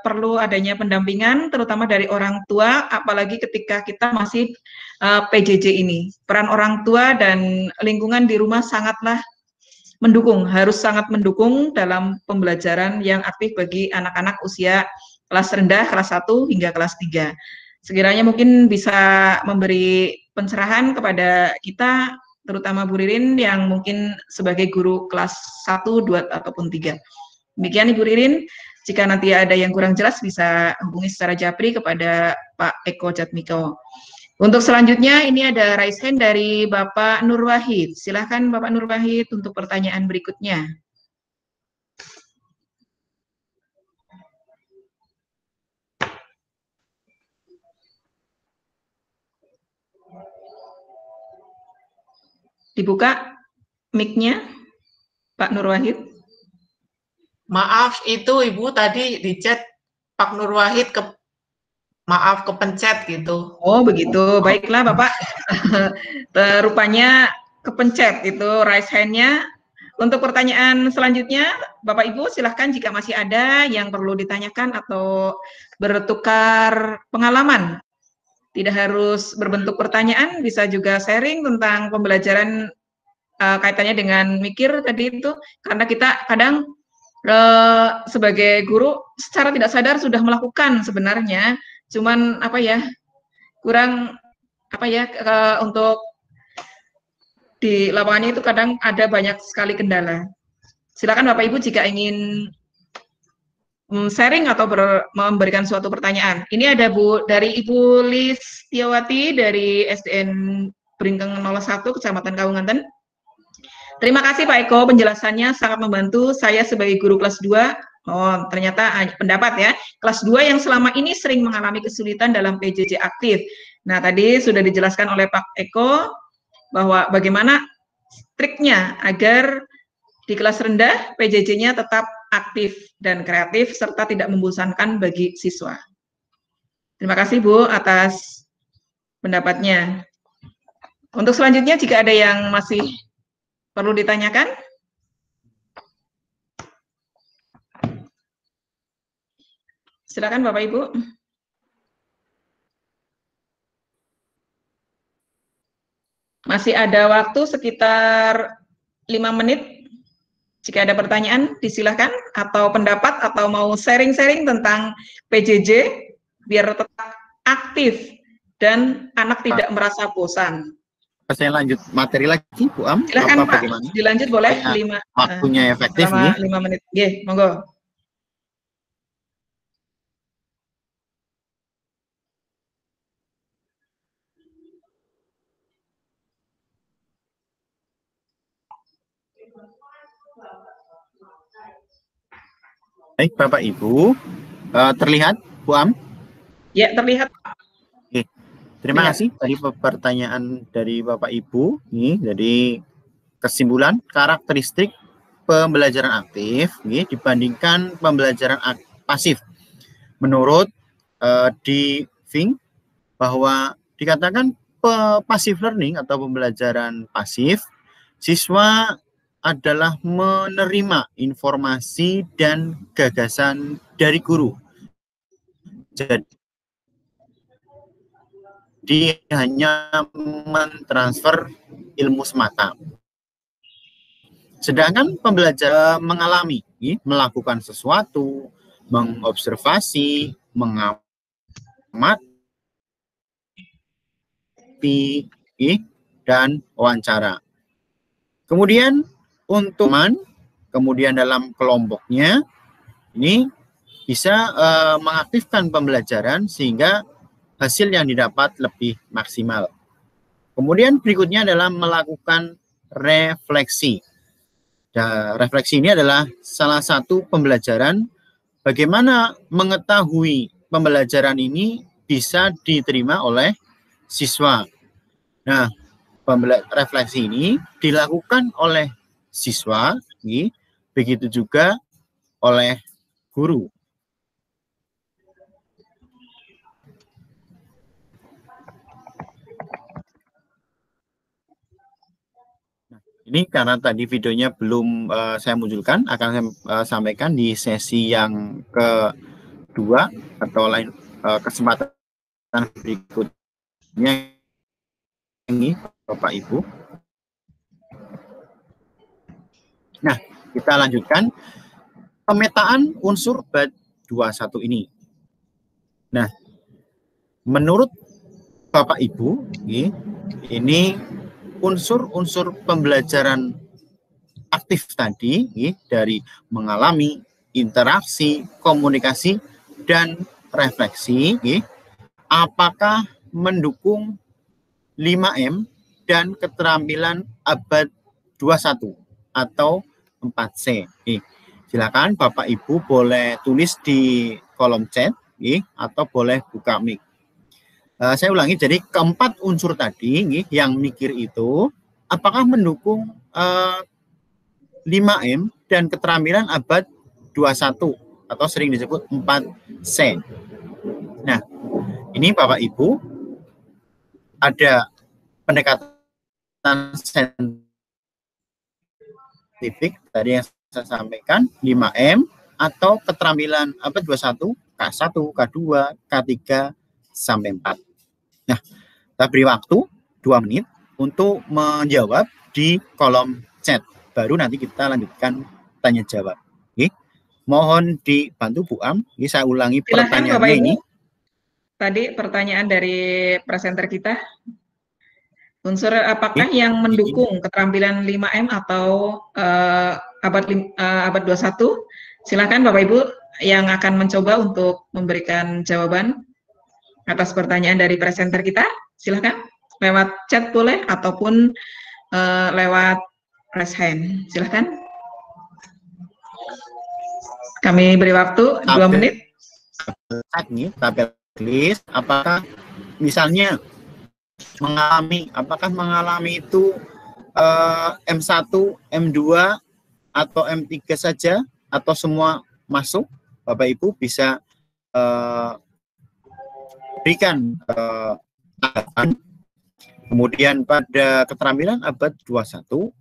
B: perlu adanya pendampingan, terutama dari orang tua, apalagi ketika kita masih PJJ ini. Peran orang tua dan lingkungan di rumah sangatlah mendukung, harus sangat mendukung dalam pembelajaran yang aktif bagi anak-anak usia kelas rendah, kelas 1 hingga kelas 3. Sekiranya mungkin bisa memberi pencerahan kepada kita, terutama Bu Ririn yang mungkin sebagai guru kelas 1, 2, ataupun 3. Demikian Ibu Ririn, jika nanti ada yang kurang jelas bisa hubungi secara japri kepada Pak Eko Jatmiko. Untuk selanjutnya ini ada raise hand dari Bapak Nur Wahid. Silahkan Bapak Nur Wahid untuk pertanyaan berikutnya. Dibuka mic-nya, Pak Nur Wahid.
A: Maaf, itu Ibu tadi di chat Pak Nur Wahid kepencet gitu.
B: Oh begitu, baiklah Bapak. Rupanya kepencet itu raise hand-nya. Untuk pertanyaan selanjutnya, Bapak Ibu silahkan jika masih ada yang perlu ditanyakan atau bertukar pengalaman. Tidak harus berbentuk pertanyaan, bisa juga sharing tentang pembelajaran kaitannya dengan mikir tadi itu, karena kita kadang sebagai guru secara tidak sadar sudah melakukan sebenarnya, cuman kurang untuk di lapangannya itu kadang ada banyak sekali kendala. Silakan Bapak Ibu jika ingin sharing atau memberikan suatu pertanyaan. Ini ada dari Ibu Listiawati dari SDN Beringkeng 01 Kecamatan Kawunganten. Terima kasih Pak Eko, penjelasannya sangat membantu saya sebagai guru kelas 2. Oh, ternyata pendapat ya. Kelas 2 yang selama ini sering mengalami kesulitan dalam PJJ aktif. Nah, tadi sudah dijelaskan oleh Pak Eko bahwa bagaimana triknya agar di kelas rendah PJJ-nya tetap aktif dan kreatif serta tidak membosankan bagi siswa. Terima kasih Bu atas pendapatnya. Untuk selanjutnya jika ada yang masih perlu ditanyakan? Silakan Bapak Ibu. Masih ada waktu sekitar 5 menit. Jika ada pertanyaan, disilahkan, atau pendapat, atau mau sharing-sharing tentang PJJ, biar tetap aktif dan anak tidak merasa bosan.
D: Saya lanjut materi lagi, Bu Am.
B: Silahkan Pak, dilanjut boleh.
D: Waktunya efektif nih.
B: 5 menit. Oke, monggo.
D: Baik, Bapak Ibu, terlihat, Bu Am?
B: Ya, terlihat.
D: Oke, terima kasih tadi pertanyaan dari Bapak Ibu. Nih, jadi kesimpulan karakteristik pembelajaran aktif dibandingkan pembelajaran pasif. Menurut di Fink, bahwa dikatakan passive learning atau pembelajaran pasif, siswa adalah menerima informasi dan gagasan dari guru. Jadi hanya mentransfer ilmu semata. Sedangkan pembelajar mengalami, melakukan sesuatu, mengobservasi, mengamati, dan wawancara. Kemudian untuk kemudian dalam kelompoknya ini bisa mengaktifkan pembelajaran sehingga hasil yang didapat lebih maksimal. Kemudian berikutnya adalah melakukan refleksi. Dan refleksi ini adalah salah satu pembelajaran bagaimana mengetahui pembelajaran ini bisa diterima oleh siswa. Nah, refleksi ini dilakukan oleh siswa, begitu juga oleh guru. Ini karena tadi videonya belum saya munculkan, akan saya sampaikan di sesi yang kedua atau lain kesempatan berikutnya ini Bapak Ibu. Nah, kita lanjutkan pemetaan unsur bab 21 ini. Nah, menurut Bapak Ibu, ini unsur-unsur pembelajaran aktif tadi dari mengalami, interaksi, komunikasi, dan refleksi, apakah mendukung 5M dan keterampilan abad 21 atau 4C? Silakan Bapak Ibu boleh tulis di kolom chat atau boleh buka mic. Saya ulangi, jadi keempat unsur tadi yang mikir itu apakah mendukung 5M dan keterampilan abad 21 atau sering disebut 4C. Nah, ini Bapak Ibu ada pendekatan saintifik tadi yang saya sampaikan, 5M atau keterampilan abad 21, K1, K2, K3 sampai 4. Nah, kita beri waktu 2 menit untuk menjawab di kolom chat. Baru nanti kita lanjutkan tanya jawab. Mohon dibantu Bu Am. Saya ulangi pertanyaannya ini.
B: Tadi pertanyaan dari presenter kita. Unsur apakah yang mendukung keterampilan 5M atau abad 21? Silakan Bapak Ibu yang akan mencoba untuk memberikan jawaban atas pertanyaan dari presenter kita. Silakan lewat chat boleh ataupun lewat raise hand. Silakan. Kami beri waktu 2 menit.
D: Tabel list, apakah misalnya apakah mengalami itu M1, M2 atau M3 saja atau semua masuk? Bapak Ibu bisa berikan tanggapan. Kemudian pada keterampilan abad 21,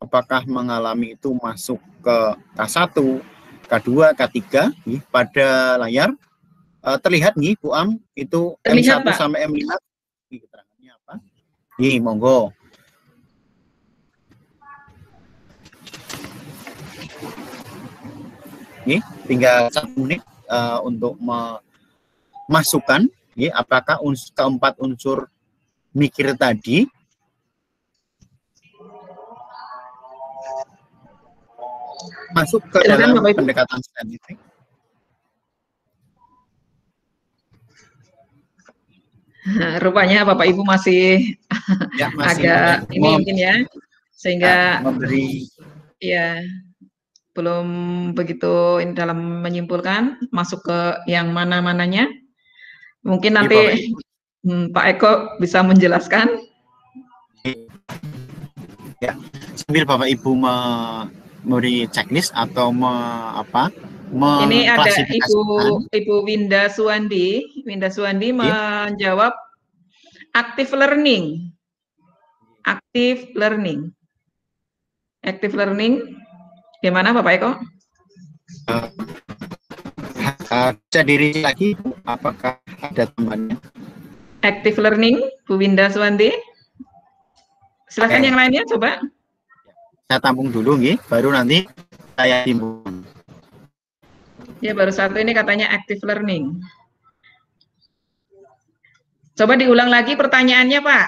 D: apakah mengalami itu masuk ke K1, K2, K3? Pada layar terlihat nih Bu Am, itu terlihat, M1 Pak. Sampai M5. Keterangannya apa? Monggo. Tinggal 1 menit untuk memasukkan apakah keempat unsur mikir tadi masuk ke dalam pendekatan saintifik.
B: Rupanya Bapak Ibu masih agak ini mungkin ya, sehingga
D: memberi
B: belum begitu ini dalam menyimpulkan masuk ke yang mana-mananya. Mungkin nanti Pak Eko bisa menjelaskan.
D: Ya, sambil Bapak Ibu memberi checklist atau
B: ini ada Ibu Winda Suwandi. Winda Suwandi menjawab active learning. Active learning. Active learning. Gimana Bapak Eko?
D: Bisa diri lagi, apakah ada tambahannya?
B: Active learning, Bu Winda Suwandi. Silakan yang lainnya coba.
D: Saya tampung dulu, baru nanti saya timbul.
B: Ya, baru satu ini katanya active learning. Coba diulang lagi pertanyaannya, Pak.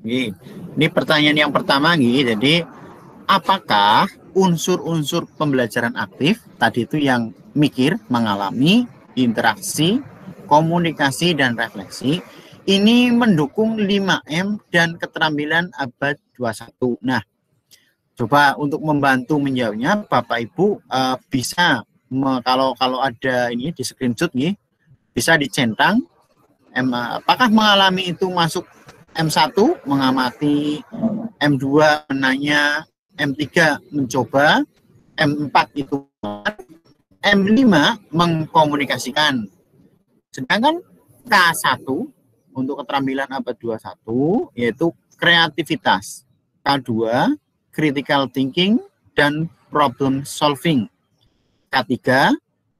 D: Ini pertanyaan yang pertama, jadi apakah unsur-unsur pembelajaran aktif tadi itu yang mikir, mengalami, interaksi, komunikasi, dan refleksi ini mendukung 5M dan keterampilan abad 21. Nah, coba untuk membantu menjawabnya, Bapak Ibu bisa kalau ada ini di screenshot bisa dicentang apakah mengalami itu masuk M1 mengamati, M2 menanya, M3 mencoba, M4 itu, M5 mengkomunikasikan. Sedangkan K1 untuk keterampilan abad 21 yaitu kreativitas, K2, critical thinking dan problem solving. Ketiga,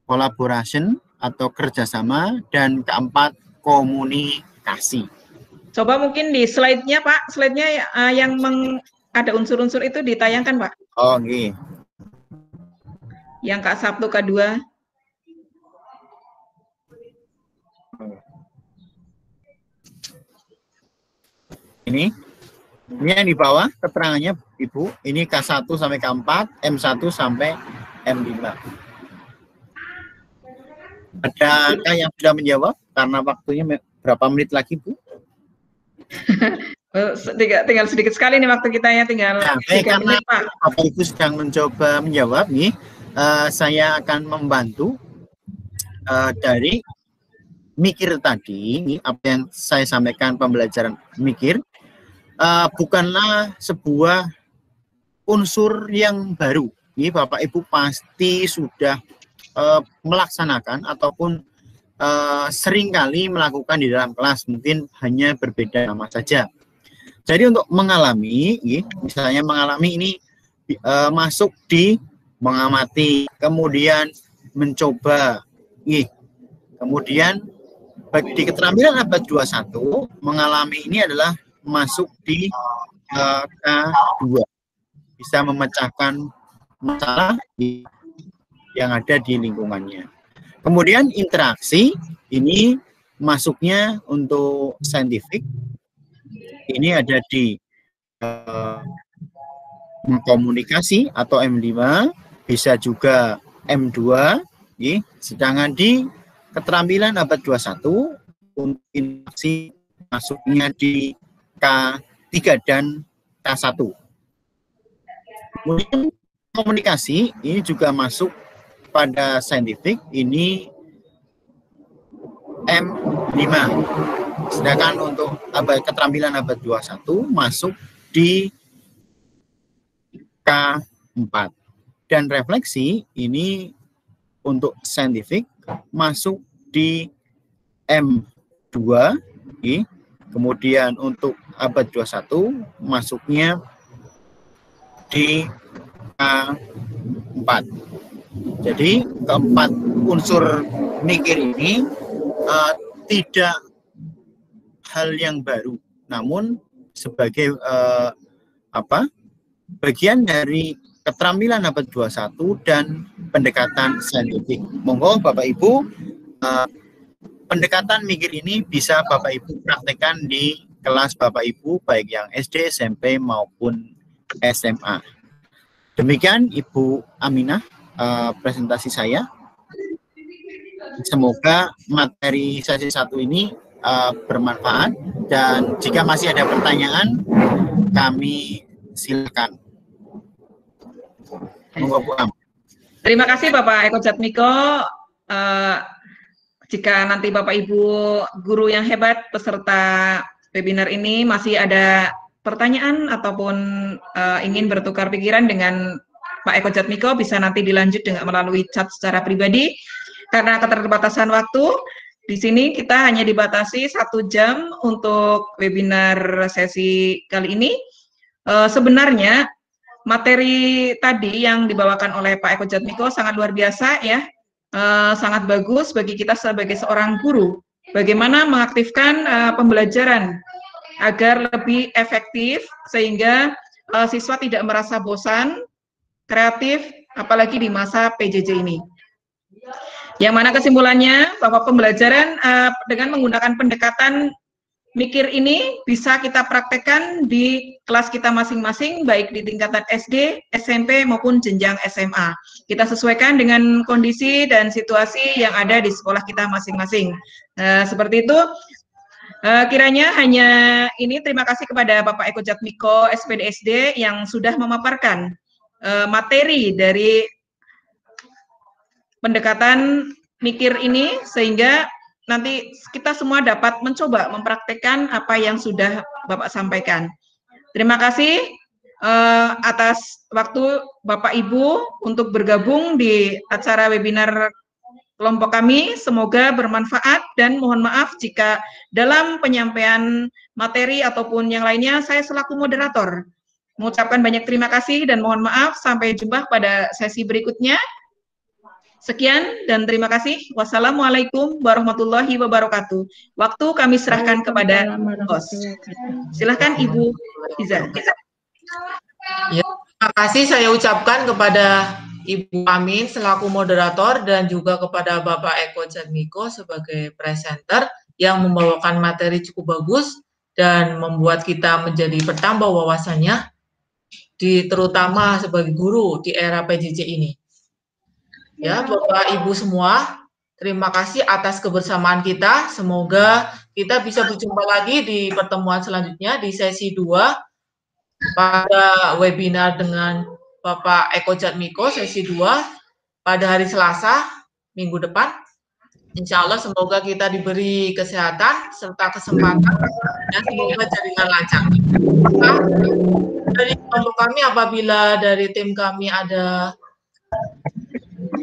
D: collaboration atau kerjasama, dan keempat, komunikasi.
B: Coba mungkin di slide-nya Pak, slide-nya yang ada unsur-unsur itu ditayangkan Pak.
D: Oh, okay.
B: Yang Kak Sabtu K2.
D: Ini yang di bawah keterangannya Ibu, ini K1 sampai K4, M1 sampai M5. Adakah yang sudah menjawab? Karena waktunya berapa menit lagi, Bu?
B: Tinggal sedikit sekali nih waktu kita ya, tinggal 3 menit, Pak.
D: Bapak Ibu sedang mencoba menjawab nih, saya akan membantu dari mikir tadi, ini apa yang saya sampaikan, pembelajaran mikir, bukanlah sebuah unsur yang baru. Ini Bapak Ibu pasti sudah melaksanakan ataupun seringkali melakukan di dalam kelas, mungkin hanya berbeda nama saja. Jadi untuk mengalami, misalnya mengalami ini masuk di mengamati, kemudian mencoba, kemudian di keterampilan abad 21, mengalami ini adalah masuk di K2, bisa memecahkan masalah yang ada di lingkungannya. Kemudian interaksi, ini masuknya untuk saintifik, ini ada di komunikasi atau M5, bisa juga M2, sedangkan di keterampilan abad 21 untuk interaksi masuknya di K3 dan K1. Kemudian komunikasi ini juga masuk pada saintifik, ini M5. Sedangkan untuk keterampilan abad 21 masuk di K4. Dan refleksi ini untuk saintifik masuk di M2, kemudian untuk abad 21 masuknya di K4. Jadi keempat unsur mikir ini tidak hal yang baru, namun sebagai bagian dari keterampilan abad 21 dan pendekatan saintifik. Monggo Bapak Ibu, pendekatan mikir ini bisa Bapak Ibu praktekkan di kelas Bapak Ibu, baik yang SD, SMP maupun SMA. Demikian Ibu Aminah presentasi saya. Semoga materi sesi 1 ini bermanfaat, dan jika masih ada pertanyaan kami silakan.
B: Terima kasih Bapak Eko Jatmiko. Jika nanti Bapak Ibu guru yang hebat peserta webinar ini masih ada pertanyaan ataupun ingin bertukar pikiran dengan Pak Eko Jatmiko, bisa nanti dilanjut dengan melalui chat secara pribadi. Karena keterbatasan waktu, di sini kita hanya dibatasi 1 jam untuk webinar sesi kali ini. Sebenarnya materi tadi yang dibawakan oleh Pak Eko Jatmiko sangat luar biasa ya, sangat bagus bagi kita sebagai seorang guru. Bagaimana mengaktifkan pembelajaran agar lebih efektif sehingga siswa tidak merasa bosan, kreatif, apalagi di masa PJJ ini. Yang mana kesimpulannya bahwa pembelajaran dengan menggunakan pendekatan mikir ini bisa kita praktekkan di kelas kita masing-masing, baik di tingkatan SD, SMP maupun jenjang SMA. Kita sesuaikan dengan kondisi dan situasi yang ada di sekolah kita masing-masing. Seperti itu. Kiranya hanya ini, terima kasih kepada Bapak Eko Jatmiko, SPD SD, yang sudah memaparkan materi dari pendekatan mikir ini, sehingga nanti kita semua dapat mencoba mempraktekkan apa yang sudah Bapak sampaikan. Terima kasih atas waktu Bapak Ibu untuk bergabung di acara webinar kelompok kami. Semoga bermanfaat, dan mohon maaf jika dalam penyampaian materi ataupun yang lainnya saya selaku moderator mengucapkan banyak terima kasih dan mohon maaf. Sampai jumpa pada sesi berikutnya. Sekian dan terima kasih. Wassalamualaikum warahmatullahi wabarakatuh. Waktu kami serahkan kepada host. Silahkan Ibu Iza.
A: Ya, terima kasih saya ucapkan kepada Ibu Amin selaku moderator dan juga kepada Bapak Eko Jatmiko sebagai presenter yang membawakan materi cukup bagus dan membuat kita menjadi bertambah wawasannya terutama sebagai guru di era PJJ ini. Ya, Bapak Ibu semua, terima kasih atas kebersamaan kita. Semoga kita bisa berjumpa lagi di pertemuan selanjutnya di sesi 2 pada webinar dengan Bapak Eko Jatmiko sesi 2 pada hari Selasa minggu depan. Insya Allah semoga kita diberi kesehatan serta kesempatan dan semoga jaringan lancar. Dari kelompok kami apabila dari tim kami ada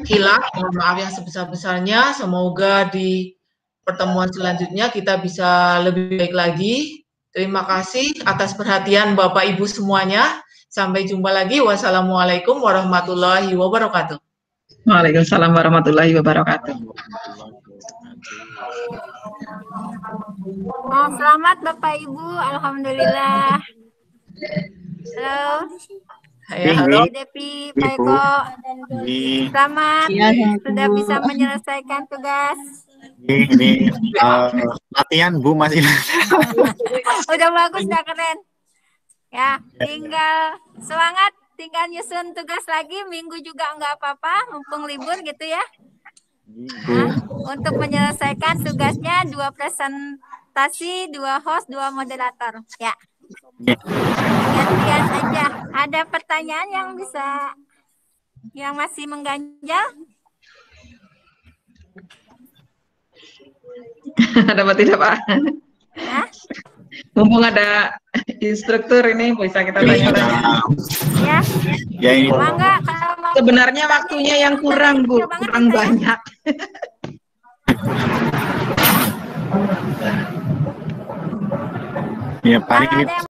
A: hilang, mohon maaf yang sebesar-besarnya. Semoga di pertemuan selanjutnya kita bisa lebih baik lagi. Terima kasih atas perhatian Bapak Ibu semuanya. Sampai jumpa lagi. Wassalamualaikum warahmatullahi wabarakatuh.
B: Waalaikumsalam warahmatullahi wabarakatuh.
G: Oh, selamat Bapak Ibu, alhamdulillah. Halo.
A: Halo.
G: Depi, Pak Eko. Selamat sudah bisa menyelesaikan tugas.
D: Ini latihan Bu masih.
G: Udah bagus, udah keren. Ya, tinggal semangat, tinggal nyusun tugas lagi. Minggu juga enggak apa-apa, mumpung libur gitu ya. Nah, untuk menyelesaikan tugasnya 2 presentasi, 2 host, 2 moderator. Ya. Gantian aja. Ada pertanyaan yang masih mengganjal?
B: Ada apa tidak, Pak?
G: Hah?
B: Mumpung ada instruktur ini bisa kita tanya.
G: Ya.
D: Ya ini.
G: Mangga, kalau
B: Sebenarnya waktunya yang kurang, Bu, kurang banyak.
D: Ya, paling ini